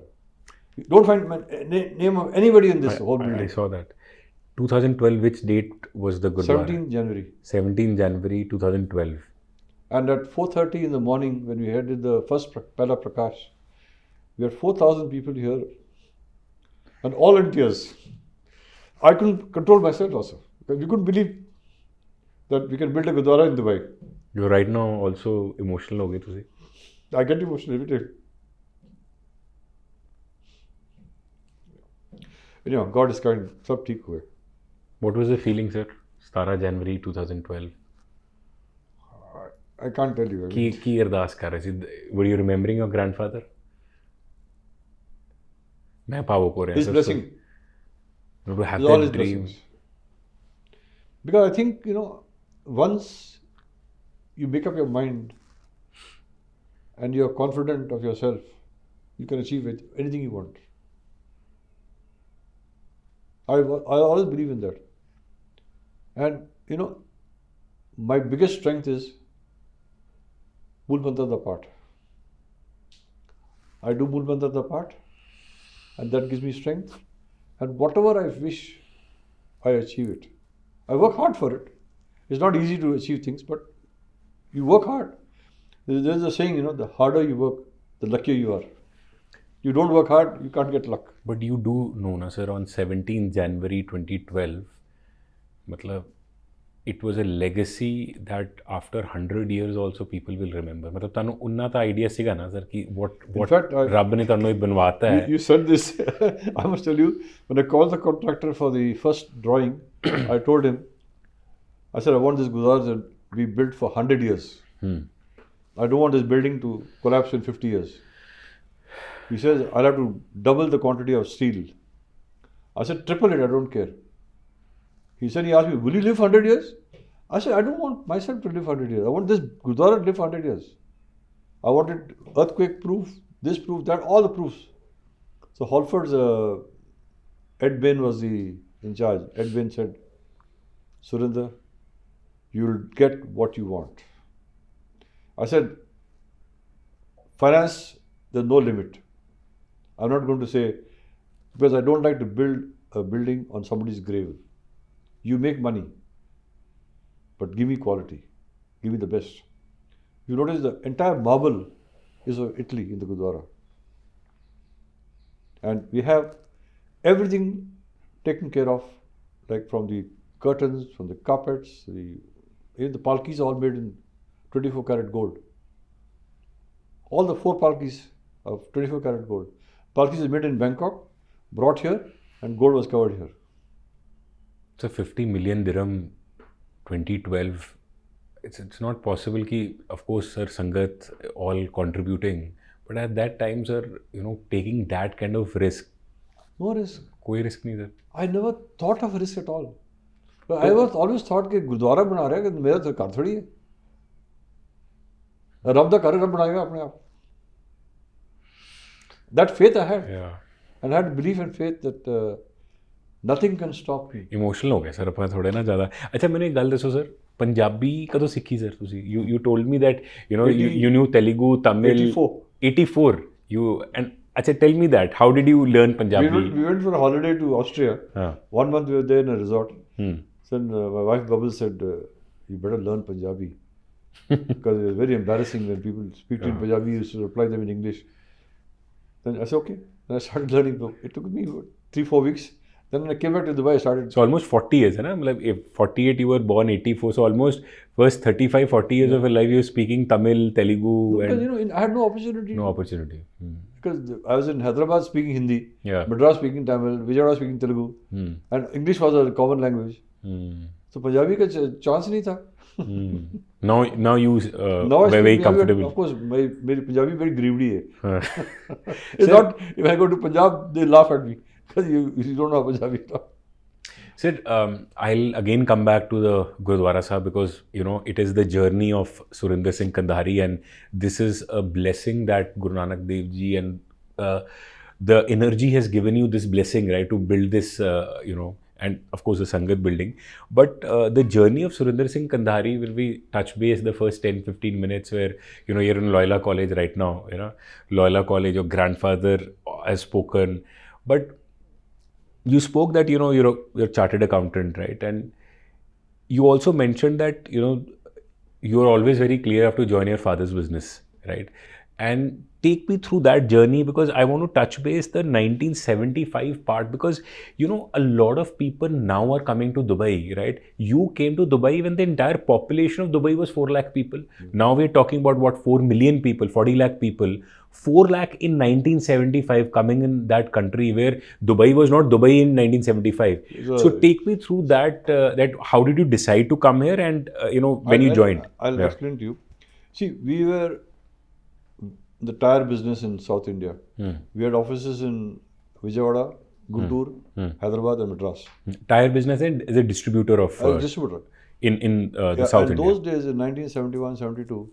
You don't find name of anybody in this whole building. I saw that. 2012, which date was the Gurudwara? 17th January. 17 January 2012. And at 4:30 in the morning, when we did the first Pehla Prakash, we had 4,000 people here and all in tears. I couldn't control myself also. Because we couldn't believe that we can build a Gurudwara in Dubai. You're right now also emotional ho gaye tusi. I get emotional every time. You know, God is kind. Sab theek hue. What was the feeling, sir? 17 January 2012. I can't tell you. Ki ardas kar rahe si? Were you remembering your grandfather? Main pavuk ho raha hai. His blessing. To have all his that dream. blessings. Because I think, you know, once you make up your mind and you're confident of yourself, you can achieve anything you want. I always believe in that. And, you know, my biggest strength is Mool Mantra da Path. I do Mool Mantra da Path, and that gives me strength. And whatever I wish, I achieve it. I work hard for it. It's not easy to achieve things, but you work hard. There's a saying, you know, the harder you work, the luckier you are. You don't work hard, you can't get luck. But you do know, na, sir, on 17 January 2012, matlab, it was a legacy that after 100 years also people will remember. Matlab, tanu unna ta idea siga na, sir, ki what Rabb ne tanu banwata hai. You said this. I must tell you, when I called the contractor for the first drawing, I told him, I said, I want this Gurudwara to be built for 100 years. I don't want this building to collapse in 50 years. He says, I'll have to double the quantity of steel. I said, triple it, I don't care. He asked me, will you live 100 years? I said, I don't want myself to live 100 years. I want this Gurudwara to live 100 years. I want it earthquake proof, this proof, that, all the proofs. So Halford's Ed Bain was in charge. Ed Bain said, Surender, you'll get what you want. I said, finance, there's no limit. I'm not going to say, because I don't like to build a building on somebody's grave. You make money, but give me quality. Give me the best. You notice the entire marble is of Italy in the Gurudwara. And we have everything taken care of, like from the curtains, from the carpets, even the palkis are all made in 24 karat gold. All the 4 palkis of 24 karat gold. Palkis is made in Bangkok, brought here, and gold was covered here. So 50 million dirham 2012, it's not possible ki, of course, sir, Sangat all contributing, but at that time, sir, you know, taking that kind of risk. No risk. Koi risk nahi, sir. I never thought of risk at all. I was always thought कि गुरुद्वारा बना रहा है कि मेरा तो घर थोड़ी है, रब दा घर रब बनाएगा अपने आप. That faith I had, and I had belief and faith that nothing can stop me. Emotional ਹੋ ਗਿਆ ਸਰ ਆਪਾਂ ਥੋੜੇ ਨਾ ਜ਼ਿਆਦਾ. ਅੱਛਾ ਮੈਨੂੰ ਇੱਕ ਗੱਲ ਦੱਸੋ ਸਰ, ਪੰਜਾਬੀ ਕਦੋਂ ਸਿੱਖੀ ਸਰ ਤੁਸੀਂ? You told me that you new Telugu, Tamil. 84 you and ਅੱਛਾ tell me that how did you learn Punjabi? We went for a holiday to Austria. 1 month we were there in a resort. Then my wife Bubble said, you better learn Punjabi. Because it was very embarrassing when people speak to you in Punjabi, you used to reply them in English. Then I said, okay. Then I started learning. It took me 3-4 weeks. Then when I came back to Dubai, I started. So almost 40 years, है ना? मतलब if 48 you were born 84, so almost first 35-40 years of your life you were speaking Tamil, Telugu. Because I had no opportunity. No opportunity. Because I was in Hyderabad speaking Hindi, Yeah. Madras speaking Tamil, Vijayawada speaking Telugu, and English was a common language. So Punjabi का chance नहीं था. Now you Now I very speak comfortable. Of course, मेरी Punjabi very grievedy है. It's not, if I go to Punjab, they laugh at me because you don't know Punjabi. Sir, I'll again come back to the Gurudwara Sahib because it is the journey of Surender Singh Kandhari, and this is a blessing that Guru Nanak Dev Ji and the energy has given you this blessing, right, to build this, and of course the Sangat building. But the journey of Surender Singh Kandhari will be touch base the first 10-15 minutes where, you're in Loyola College right now, Loyola College, your grandfather has spoken. But you spoke that, you're a chartered accountant, right? And you also mentioned that, you are always very clear after join your father's business, right? And take me through that journey because I want to touch base the 1975 part because, a lot of people now are coming to Dubai, right? You came to Dubai when the entire population of Dubai was 4 lakh people. Now we're talking about 4 million people, 40 lakh people. 4 lakh in 1975 coming in that country where Dubai was not Dubai in 1975. So take me through that, that how did you decide to come here and, when you joined? I'll explain to you. See, we were the tire business in South India. We had offices in Vijayawada, Guntur, Hyderabad and Madras. Tire business and is a distributor of... distributor. In the South India. In those days, in 1971-72,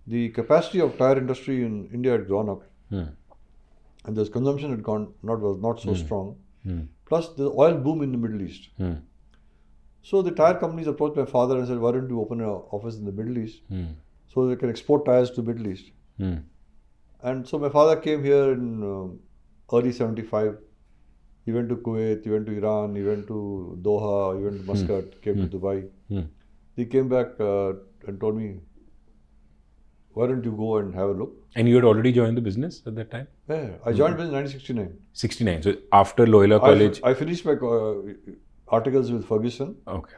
the capacity of tire industry in India had gone up. And the consumption had was not so strong. Plus, the oil boom in the Middle East. So the tire companies approached my father and said, why don't you open an office in the Middle East so they can export tires to the Middle East. And so my father came here in early 75. He went to Kuwait, he went to Iran, he went to Doha, he went to Muscat, came to Dubai. He came back and told me, why don't you go and have a look? And you had already joined the business at that time? Yeah, I joined business in 1969. 69. So after Loyola College? I finished my articles with Ferguson. Okay.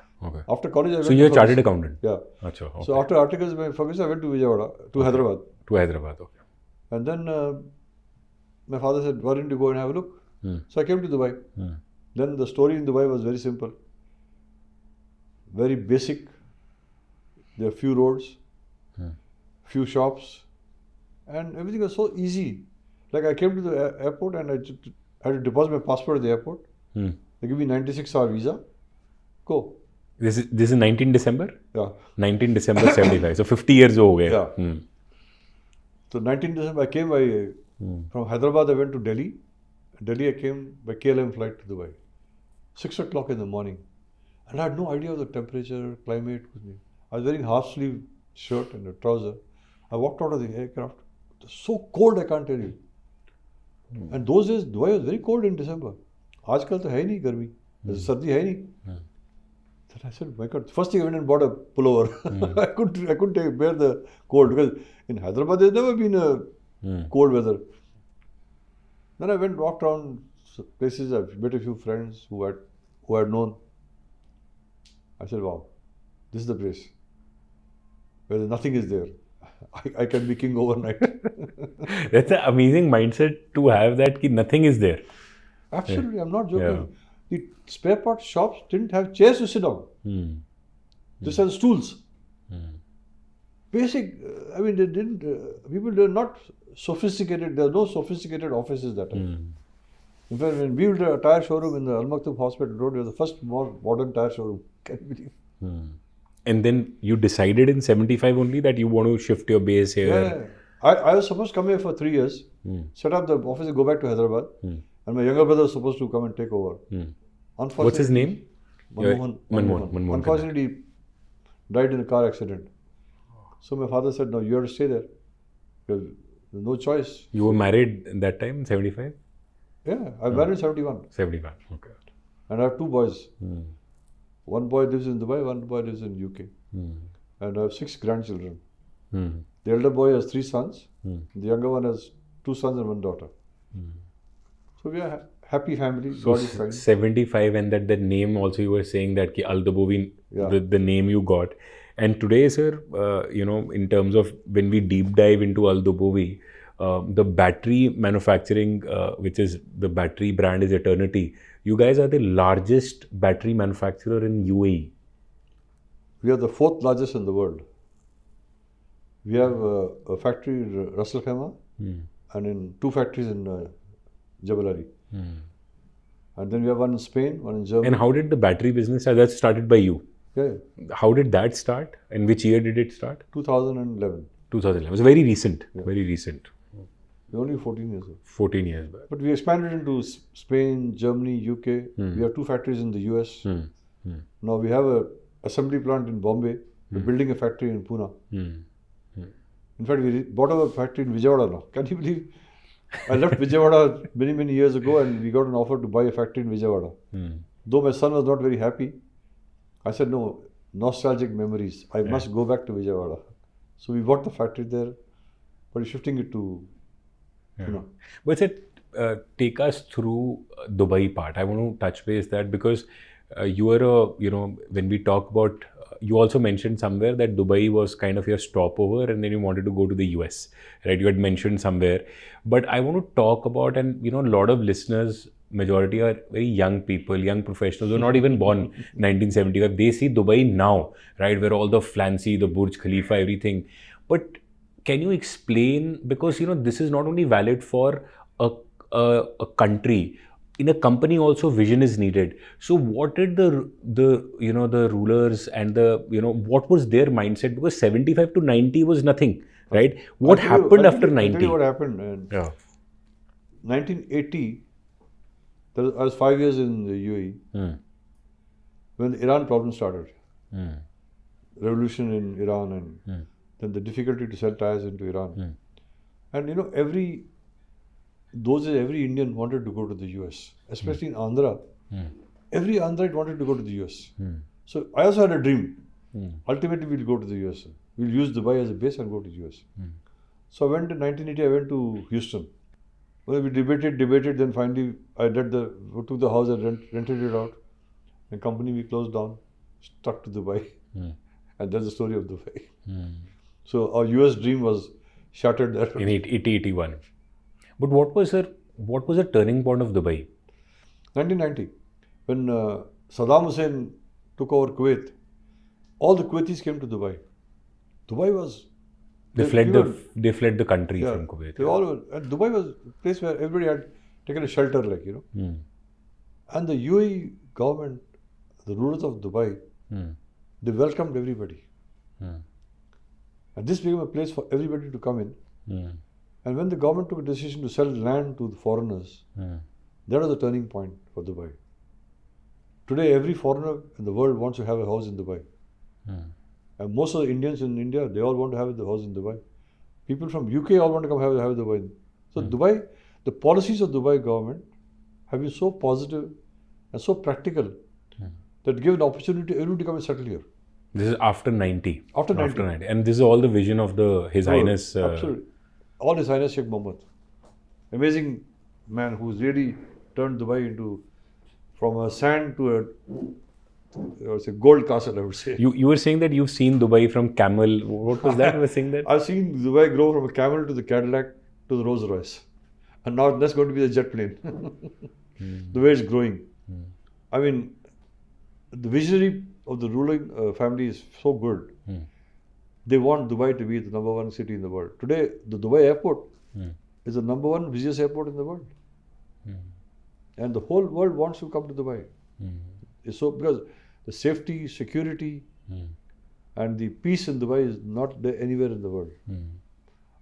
After college, I went so you're a chartered accountant? Yeah. Achha, okay. So after articles with Ferguson, I went to Vijayawada, to Hyderabad. To Hyderabad, okay. And then my father said, why don't you go and have a look? So I came to Dubai. Then the story in Dubai was very simple. Very basic. There are few roads, few shops, and everything was so easy. Like I came to the airport and I had to deposit my passport at the airport. They give me 96-hour visa. Go. This is 19 December? Yeah. 19 December 75. So 50 years old. Yeah. So 19 December I came from Hyderabad I went to Delhi. Delhi I came by KLM flight to Dubai. 6 o'clock in the morning. And I had no idea of the temperature, climate. I was wearing half sleeve shirt and a trouser. I walked out of the aircraft. It was so cold I can't tell you. And those days Dubai was very cold in December. आजकल तो है नहीं गर्मी, सर्दी है नहीं. Then I said, my God, first thing I went and bought a pullover. I couldn't bear the cold because in Hyderabad there's never been a cold weather. Then I walked around places. I met a few friends who had known. I said, wow, this is the place where nothing is there. I can be king overnight. That's an amazing mindset to have, that ki nothing is there. Absolutely, I'm not joking. Yeah. The spare part shops didn't have chairs to sit down. They had stools. Basic, they didn't, people were not sophisticated. There were no sophisticated offices that time. In fact, when we built a tire showroom in the Al Maktoum Hospital Road, it was the first more modern tire showroom. Can you believe? And then you decided in 75 only that you want to shift your base here. Yeah. I was supposed to come here for 3 years, set up the office and go back to Hyderabad. And my younger brother was supposed to come and take over. Unfortunately, What's his name? Manmohan. Unfortunately, he died in a car accident. So my father said, no, you have to stay there. There's no choice. You were married at that time, 75? Yeah, I married in 71. 71, okay. And I have 2 boys. One boy lives in Dubai, one boy lives in UK. And I have 6 grandchildren. The elder boy has 3 sons. The younger one has 2 sons and 1 daughter. So we are a happy family. So God is kind. 75, and that name also you were saying that ki Al Dobowi, the name you got. And today, sir, in terms of when we deep dive into Al Dobowi, the battery manufacturing, which is the battery brand is Eternity. You guys are the largest battery manufacturer in UAE. We are the 4th largest in the world. We have a factory in Ras Al Khaimah and in 2 factories in Jebel Ali. And then we have one in Spain, one in Germany. And how did the battery business start? That started by you? Yeah. How did that start? In which year did it start? 2011. 2011. It's very recent. Yeah. Very recent. We're only 14 years old. 14 years back. But we expanded into Spain, Germany, UK. We have 2 factories in the US. Now we have an assembly plant in Bombay. We're building a factory in Pune. In fact, we bought a factory in Vijayawada now. Can you believe? I left Vijayawada many, many years ago and we got an offer to buy a factory in Vijayawada. Though my son was not very happy, I said, no, nostalgic memories. I must go back to Vijayawada. So we bought the factory there, but we're shifting it to, But sir, take us through Dubai part. I want to touch base that because you are when we talk about, you also mentioned somewhere that Dubai was kind of your stopover and then you wanted to go to the US, right? You had mentioned somewhere. But I want to talk about, and a lot of listeners, majority are very young people, young professionals who are not even born 1975. They see Dubai now, right? Where all the fancy, the Burj Khalifa, everything. But can you explain, because this is not only valid for a country, in a company also vision is needed. So what did the rulers and what was their mindset? Because 75 to 90 was nothing, right? What happened after 90? I'll tell you what happened. Yeah. 1980, I was 5 years in the UAE when the Iran problem started. Revolution in Iran and then the difficulty to sell tires into Iran. And those days every Indian wanted to go to the US, especially in Andhra. Every Andhraite wanted to go to the US. So I also had a dream. Ultimately, we'll go to the US. We'll use Dubai as a base and go to the US. So I went in 1980, I went to Houston. Well, we debated, then finally I took the house and rented it out. The company we closed down, stuck to Dubai. And that's the story of Dubai. So our US dream was shattered there. In 1981. But what was the turning point of Dubai? 1990, when Saddam Hussein took over Kuwait, all the Kuwaitis came to Dubai. Dubai was... They fled the country from Kuwait. And Dubai was a place where everybody had taken a shelter, And the UAE government, the rulers of Dubai, they welcomed everybody. And this became a place for everybody to come in. And when the government took a decision to sell land to the foreigners, that was the turning point for Dubai. Today, every foreigner in the world wants to have a house in Dubai. And most of the Indians in India, they all want to have the house in Dubai. People from UK all want to come have Dubai. So Dubai, the policies of Dubai government have been so positive and so practical that give an opportunity to everybody to come and settle here. This is after 90. After 90. And this is all the vision of His Highness. Absolutely. All His Highness Sheikh Mohammed. Amazing man who's really turned Dubai from a sand to a gold castle, I would say. You were saying that you've seen Dubai from camel. What was that? You were saying that? I've seen Dubai grow from a camel to the Cadillac to the Rolls Royce. And now that's going to be the jet plane. The way it's growing. I mean, the visionary of the ruling family is so good. They want Dubai to be the #1 city in the world. Today, the Dubai airport is the #1 busiest airport in the world. And the whole world wants to come to Dubai. So, because the safety, security, and the peace in Dubai is not there anywhere in the world.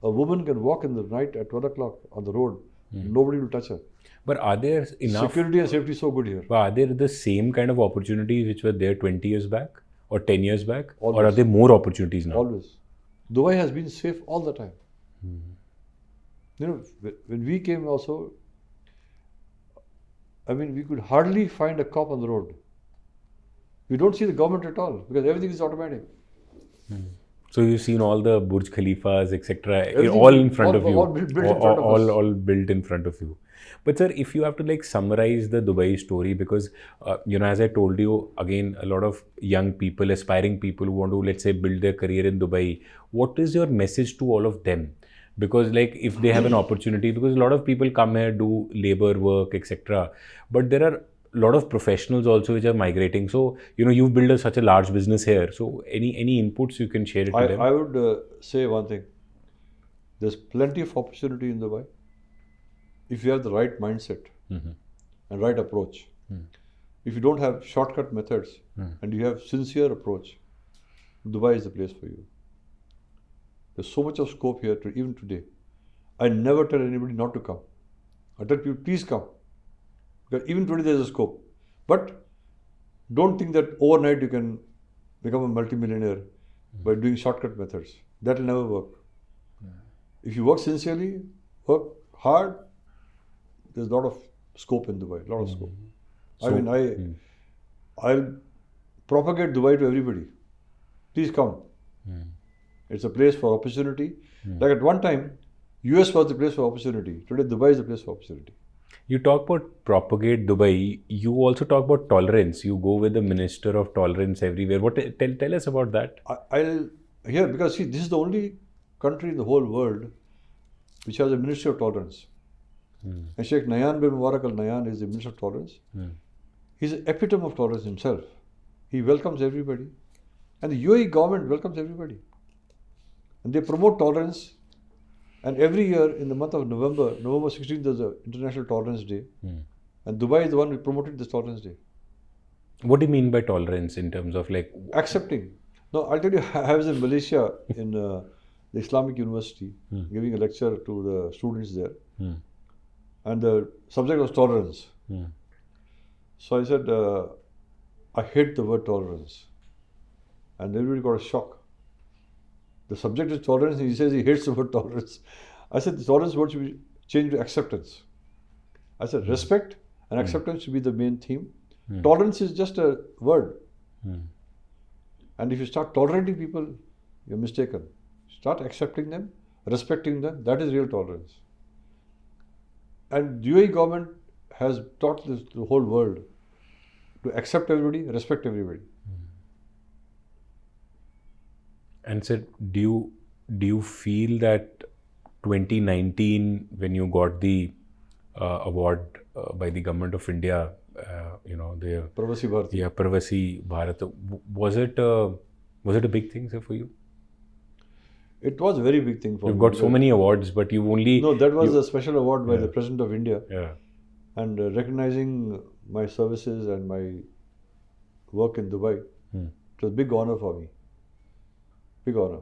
A woman can walk in the night at 12 o'clock on the road, nobody will touch her. But are there enough... Security and safety is so good here. But are there the same kind of opportunities which were there 20 years back or 10 years back? Always. Or are there more opportunities now? Always. Dubai has been safe all the time. You know, when we came also, I mean, we could hardly find a cop on the road. We don't see the government at all because everything is automatic. So you've seen all the Burj Khalifas, etc., Everything, all in front of you, all built in front of us. all built in front of you. But sir, if you have to like summarize the Dubai story, because you know, as I told you, again, a lot of young people, aspiring people who want to, let's say, build their career in Dubai, what is your message to all of them? Because like if they have an opportunity, because a lot of people come here, do labor work, etc., but there are a lot of professionals also which are migrating. So, you know, you've built such a large business here. So any inputs you can share it to them? I would say one thing. There's plenty of opportunity in Dubai if you have the right mindset and right approach. If you don't have shortcut methods and you have sincere approach, Dubai is the place for you. There's so much of scope here even today. I never tell anybody not to come. I tell people, please come. Because even today there's a scope. But don't think that overnight you can become a multimillionaire by doing shortcut methods. That will never work. If you work sincerely, work hard, there's a lot of scope in Dubai, a lot of scope. So, I mean, I'll propagate Dubai to everybody. Please come. It's a place for opportunity. Like at one time, US was the place for opportunity. Today, Dubai is the place for opportunity. You talk about propagate Dubai. You also talk about tolerance. You go with the Minister of Tolerance everywhere. Tell us about that. Because see, this is the only country in the whole world which has a Ministry of Tolerance. And Sheikh Nayan bin Mubarak Al Nayan is the Minister of Tolerance. He's an epitome of tolerance himself. He welcomes everybody. And the UAE government welcomes everybody. And they promote tolerance. And every year in the month of November 16th, there's an International Tolerance Day. And Dubai is the one who promoted this Tolerance Day. What do you mean by tolerance in terms of like... Accepting. No, I'll tell you, I was in Malaysia in the Islamic University giving a lecture to the students there. And the subject was tolerance. So I said, I hate the word tolerance. And everybody got a shock. The subject is tolerance, and he says he hates the word tolerance. I said the tolerance word should be changed to acceptance. I said respect and acceptance should be the main theme. Tolerance is just a word. And if you start tolerating people, you're mistaken. Start accepting them, respecting them, that is real tolerance. And the UAE government has taught the whole world to accept everybody, respect everybody. And sir, do you feel that 2019, when you got the award by the government of India, you know, the Pravasi Bharat. Yeah, Pravasi Bharat, was it a big thing, sir, for you? It was a very big thing for me. You've got so many awards, but you've only... No, that was a special award by the President of India. Yeah. And recognizing my services and my work in Dubai, it was a big honor for me. Big honor.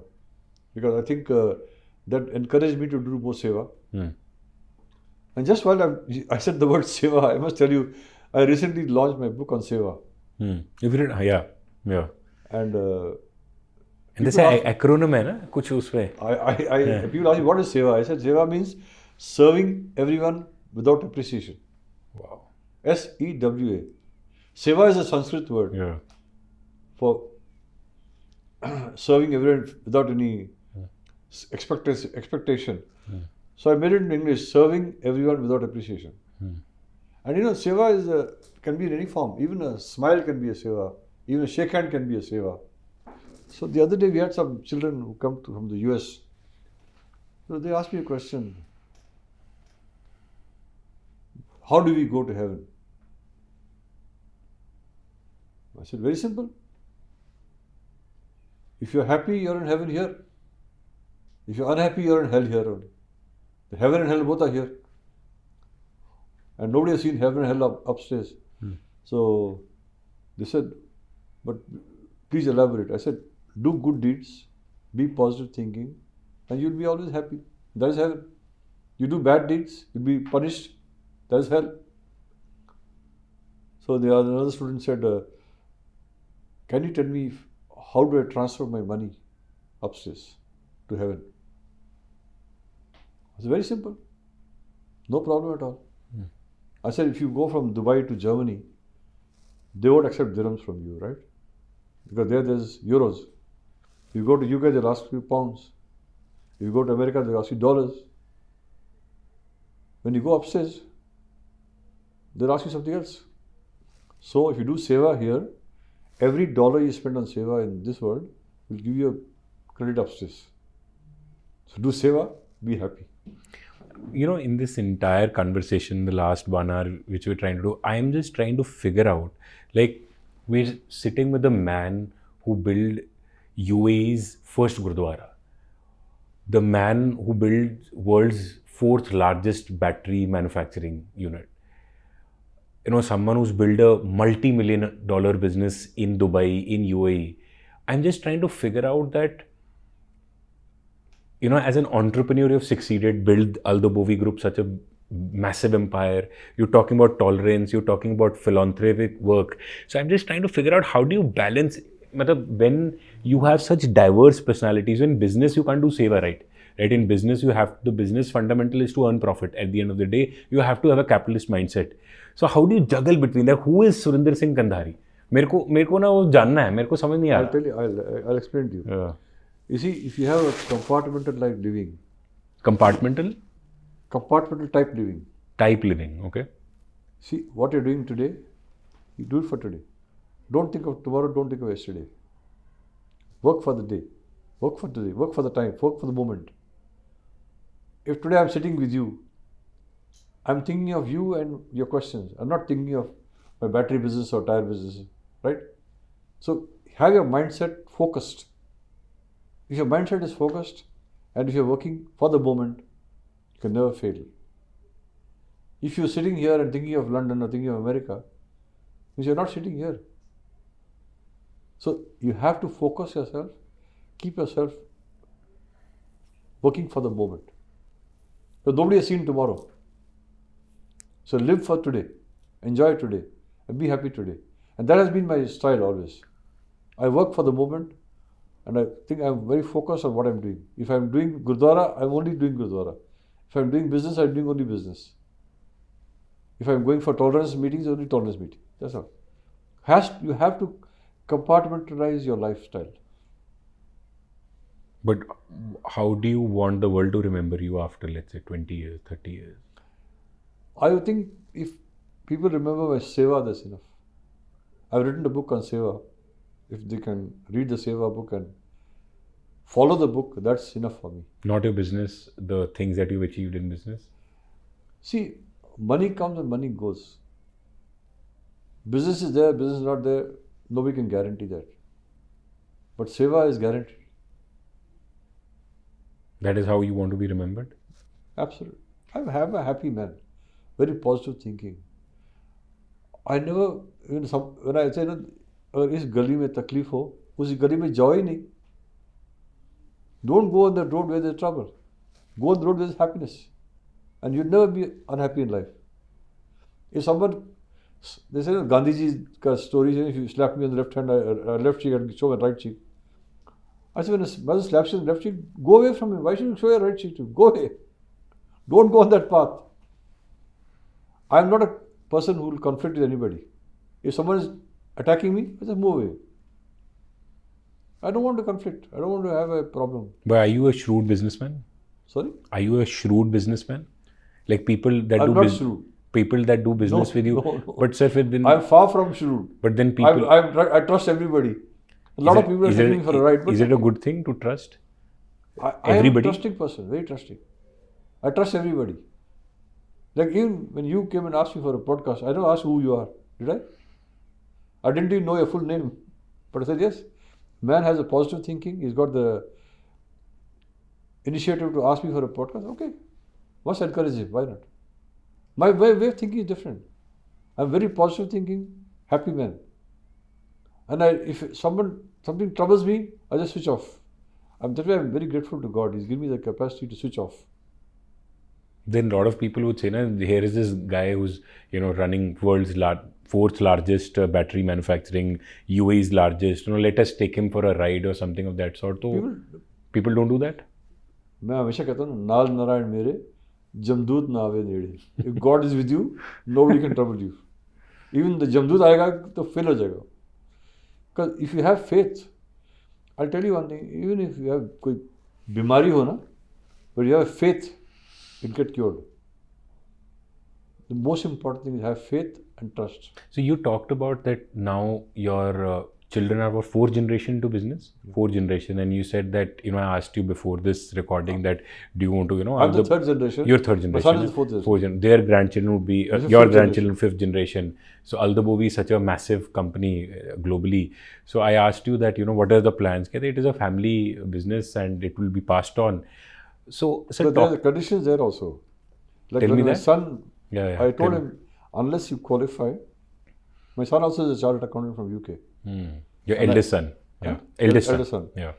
Because I think that encouraged me to do more seva. And just while I said the word seva, I must tell you, I recently launched my book on seva. If you did, yeah. And this acronym hai na, kuch usme. People ask me, what is seva? I said, seva means serving everyone without appreciation. Wow. SEWA. Seva is a Sanskrit word for serving everyone without any expectation. So I made it in English, serving everyone without appreciation. And you know, seva can be in any form. Even a smile can be a seva. Even a shake hand can be a seva. So the other day we had some children who come from the US. So they asked me a question. How do we go to heaven? I said, very simple. If you're happy, you're in heaven here. If you're unhappy, you're in hell here only. The heaven and hell both are here. And nobody has seen heaven and hell upstairs. So they said, but please elaborate. I said, do good deeds, be positive thinking, and you'll be always happy. That is heaven. You do bad deeds, you'll be punished. That is hell. So another student said, can you tell me how do I transfer my money upstairs to heaven? It's very simple. No problem at all. I said, if you go from Dubai to Germany, they won't accept dirhams from you, right? Because there's euros. You go to UK, they'll ask you pounds. If you go to America, they'll ask you dollars. When you go upstairs, they'll ask you something else. So if you do seva here, every dollar you spend on seva in this world will give you a credit upstairs. So do seva, be happy. You know, in this entire conversation, the last 1 hour, which we're trying to do, I'm just trying to figure out, like, we're sitting with a man who built UAE's first Gurudwara, the man who built world's 4th largest battery manufacturing unit. You know, someone who's built a multi-million-dollar business in Dubai, in UAE. I'm just trying to figure out that, you know, as an entrepreneur, you've succeeded, build Dobowi Group, such a massive empire. You're talking about tolerance, you're talking about philanthropic work. So I'm just trying to figure out, how do you balance, when you have such diverse personalities. In business, you can't do seva, right? Right? In business, the business fundamental is to earn profit. At the end of the day, you have to have a capitalist mindset. So how do you juggle between that? Who is Surender Singh Kandhari? मेरे को ना वो जानना है, मेरे को समझ नहीं आ रहा. I'll tell you, I'll explain to you. Yeah. You see, if you have a compartmental like living. Compartmental? Compartmental type living. Type living, okay. See, what you're doing today, you do it for today. Don't think of tomorrow, don't think of yesterday. Work for the day. Work for today. Work for the time. Work for the moment. If today I'm sitting with you, I'm thinking of you and your questions. I'm not thinking of my battery business or tire business, right? So have your mindset focused. If your mindset is focused and if you're working for the moment, you can never fail. If you're sitting here and thinking of London or thinking of America, means you're not sitting here. So you have to focus yourself, keep yourself working for the moment. Because nobody has seen tomorrow. So live for today, enjoy today, and be happy today. And that has been my style always. I work for the moment, and I think I'm very focused on what I'm doing. If I'm doing Gurudwara, I'm only doing Gurudwara. If I'm doing business, I'm doing only business. If I'm going for tolerance meetings, only tolerance meeting. That's all. You have to compartmentalize your lifestyle. But how do you want the world to remember you after, let's say, 20 years, 30 years? I would think if people remember my seva, that's enough. I've written a book on seva. If they can read the seva book and follow the book, that's enough for me. Not your business, the things that you've achieved in business? See, money comes and money goes. Business is there, business is not there, nobody can guarantee that. But seva is guaranteed. That is how you want to be remembered? Absolutely. I'm a happy man. Very positive thinking. I never, when I say, अगर इस गली में तकलीफ हो, उस गली में जाओ ही नहीं. Don't go on the road where there's trouble. Go on the road where there's happiness. And you'll never be unhappy in life. If someone, they say Gandhiji's story, if you slap me on the left hand, left cheek and show my right cheek. I said, when a mother slaps you on the left cheek, go away from him. Why should you show your right cheek to him? Go away. Don't go on that path. I'm not a person who will conflict with anybody. If someone is attacking me, I just move away. I don't want to conflict. I don't want to have a problem. But are you a shrewd businessman? Sorry? Are you a shrewd businessman? Like people that I'm not shrewd. People that do business with you. No. But sir, then I'm far from shrewd. But then people. I trust everybody. A lot of people are taking me for a ride. But is it a good thing to trust? I am a trusting person, very trusting. I trust everybody. Like even when you came and asked me for a podcast, I don't ask who you are. Did I? I didn't even know your full name. But I said, yes, man has a positive thinking. He's got the initiative to ask me for a podcast. Okay, must encourage him. Why not? My way of thinking is different. I'm very positive thinking, happy man. And if something troubles me, I just switch off. That's why I'm very grateful to God. He's given me the capacity to switch off. Then a lot of people would say, here is this guy who's running world's fourth largest battery manufacturing, UAE's largest. Let us take him for a ride or something of that sort. So people don't do that. मैं हमेशा कहता हूँ नाल नारायण मेरे जमदूत ना आवे नेड़े. If God is with you, nobody can trouble you. Even the जमदूत आएगा तो fail हो जाएगा. Because if you have faith, I'll tell you one thing. Even if you have कोई बीमारी हो ना, but you have faith, it get cured. The most important thing is have faith and trust. So you talked about that now your children are about fourth generation to business, fourth generation, and you said that I asked you before this recording that do you want to I'm the third generation. You're third generation. My son is the fourth generation. Their grandchildren would be your grandchildren fifth generation. So Dobowi is such a massive company globally. So I asked you that what are the plans? It is a family business and it will be passed on. So there are conditions there also. Like tell me my that. Son, Yeah, I told him, unless you qualify, my son also is a chartered accountant from UK. Your eldest son. Yeah. Eldest son. Yeah.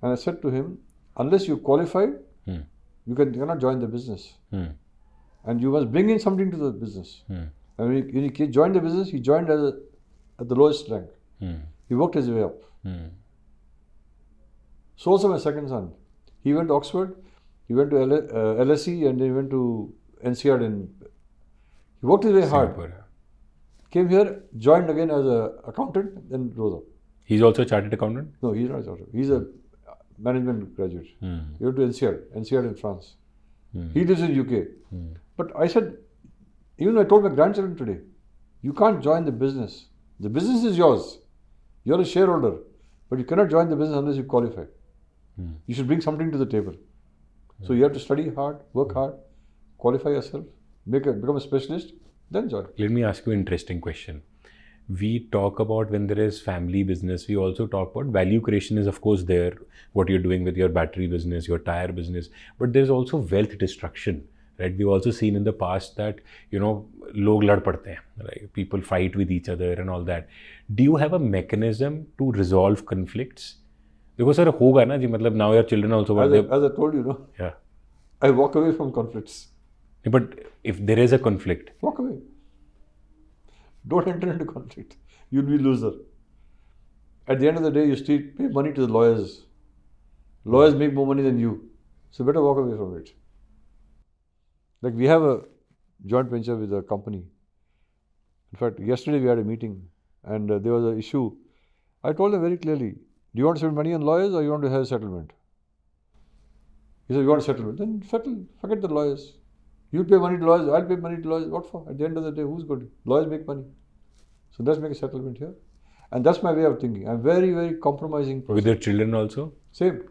And I said to him, unless you qualify, you cannot join the business. And you must bring in something to the business. And when he joined the business, he joined at the lowest rank. He worked his way up. So also my second son. He went to Oxford, he went to LSE, and then he went to NCR. He worked his way hard. Came here, joined again as an accountant, then rose up. He's also a chartered accountant? No, he's not a chartered. He's a management graduate. He went to NCR in France. He lives in UK. But I said, even I told my grandchildren today, you can't join the business. The business is yours. You're a shareholder. But you cannot join the business unless you qualify. You should bring something to the table. So you have to study hard, work hard, qualify yourself, become a specialist, then join. Let me ask you an interesting question. We talk about when there is family business, we also talk about value creation is of course there, what you're doing with your battery business, your tire business, but there's also wealth destruction, right? We've also seen in the past that, log lad padte hain, right? People fight with each other and all that. Do you have a mechanism to resolve conflicts? Because sir, hoga na ji, matlab now your children also. As I told you, Yeah. I walk away from conflicts. But if there is a conflict, walk away. Don't enter into conflict. You'll be loser. At the end of the day, you still pay money to the lawyers. Lawyers make more money than you. So better walk away from it. Like we have a joint venture with a company. In fact, yesterday we had a meeting and there was an issue. I told them very clearly, do you want to spend money on lawyers or you want to have a settlement? He said, you want a settlement? Then settle. Forget the lawyers. You pay money to lawyers, I'll pay money to lawyers. What for? At the end of the day, who's good? Lawyers make money. So let's make a settlement here. And that's my way of thinking. I'm very, very compromising person. With your children also? Same.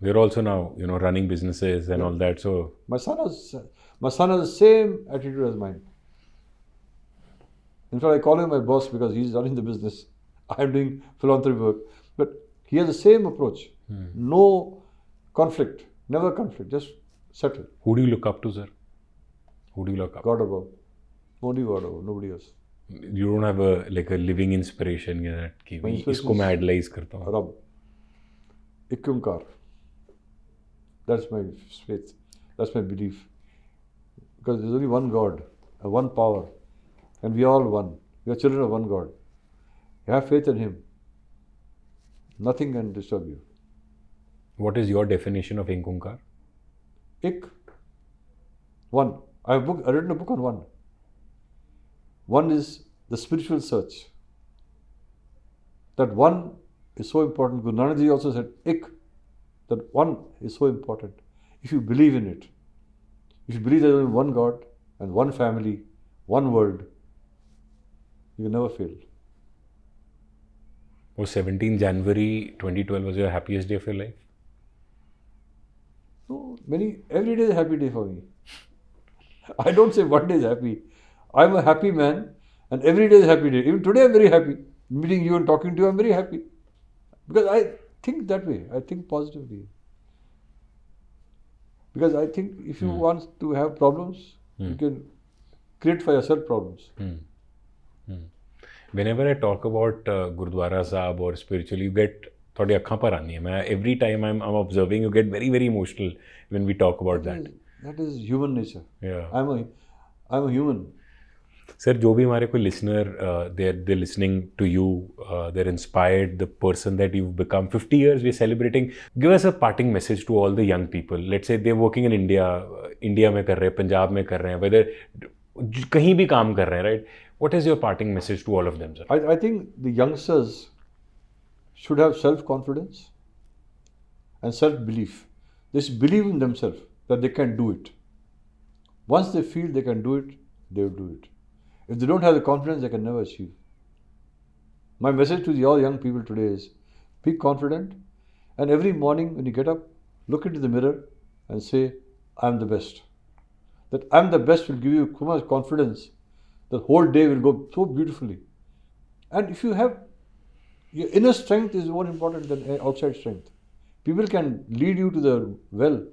They're also now, running businesses and all that. So my son has the same attitude as mine. In fact, I call him my boss because he's running the business. I'm doing philanthropy work. But he has the same approach. No conflict. Never conflict. Just settle. Who do you look up to, sir? Who do you look up? God above. Only God above. Nobody else. You don't have a living inspiration that कि इसको मैं idolize करता हूँ. Rab. Ikumkar. That's my faith. That's my belief. Because there's only one God, one power, and we are all one. We are children of one God. You have faith in Him. Nothing can disturb you. What is your definition of Inkunkar? Ik. One. I've written a book on one. One is the spiritual search. That one is so important. Guru Nanak Ji also said, Ik. That one is so important. If you believe in it, if you believe there is only one God and one family, one world, you will never fail. Was 17 January 2012 was your happiest day of your life? No, every day is a happy day for me. I don't say one day is happy. I'm a happy man and every day is a happy day. Even today I'm very happy. Meeting you and talking to you, I'm very happy. Because I think that way. I think positively. Because I think if you want to have problems, you can create for yourself problems. Whenever I talk about Gurudwara Sahib or spiritual, you get थोड़ी अक्खां पर आनी है. मैं every time I'm observing, you get very very emotional when we talk about that. That is human nature. Yeah. I'm a human. Sir, जो भी हमारे कोई listener, they're listening to you, they're inspired, the person that you've become. 50 years we're celebrating. Give us a parting message to all the young people. Let's say they're working in India, India में कर रहे हैं, पंजाब में कर रहे हैं, whether कहीं भी काम कर रहे हैं, right? What is your parting message to all of them, sir? I think the youngsters should have self-confidence and self-belief. They should believe in themselves that they can do it. Once they feel they can do it, they will do it. If they don't have the confidence, they can never achieve. My message to all young people today is be confident, and every morning when you get up, look into the mirror and say, I'm the best. That I'm the best will give you so much confidence. The whole day will go so beautifully. And if you have your inner strength is more important than outside strength. People can lead you to the well,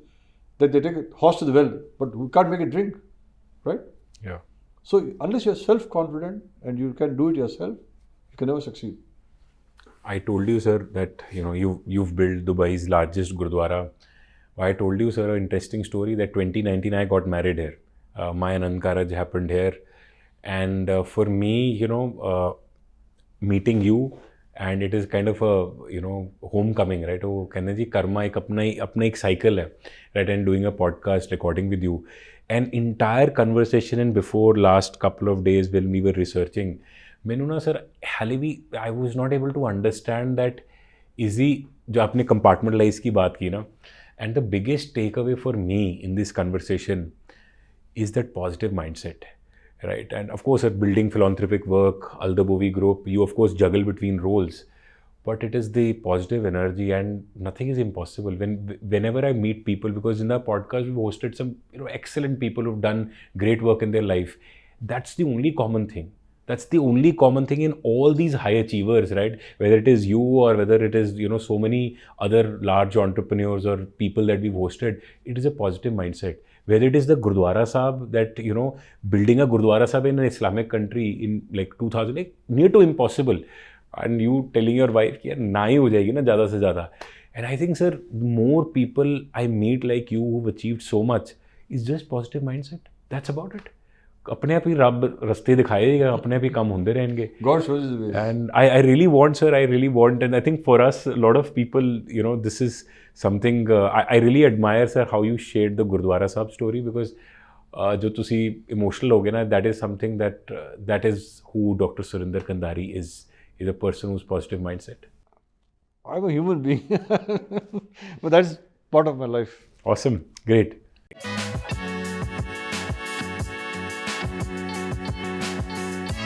that they take a horse to the well, but we can't make it drink, right? Yeah. So unless you're self-confident and you can do it yourself, you can never succeed. I told you, sir, that you've built Dubai's largest Gurudwara. I told you, sir, an interesting story that 2019 I got married here. My Anand Karaj happened here, and for me, meeting you. And it is kind of a homecoming, right? Oh, कहने जी कर्मा एक अपना एक cycle है, right? And doing a podcast, recording with you, an entire conversation. And before last couple of days when we were researching, मैंने ना sir, हाले भी I was not able to understand that easy जो आपने compartmentalize की बात की ना, and the biggest takeaway for me in this conversation is that positive mindset. Right, and of course, at building philanthropic work, Dobowi group, you of course juggle between roles, but it is the positive energy, and nothing is impossible. Whenever I meet people, because in the podcast we've hosted some excellent people who've done great work in their life. That's the only common thing. That's the only common thing in all these high achievers, right? Whether it is you or whether it is so many other large entrepreneurs or people that we've hosted, it is a positive mindset. Whether it is the Gurudwara Sahib, that building a Gurudwara Sahib in an Islamic country in like 2000, like near to impossible, and you telling your wife कि यार ना ही हो जाएगी ना ज़्यादा से ज़्यादा. And I think, sir, more people I meet like you who've achieved so much is just positive mindset. That's about it. अपने आप ही रब रास्ते दिखाएगा, अपने आप ही काम होंदे रहेंगे. God shows the way. And I really want, sir, and I think for us, a lot of people, this is something I really admire, sir, how you shared the Gurudwara Sahib story, because जो तुसी emotional हो गए ना, that is something that is who Dr. Surender Kandhari is a person who's positive mindset. I'm a human being, but that's part of my life. Awesome, great.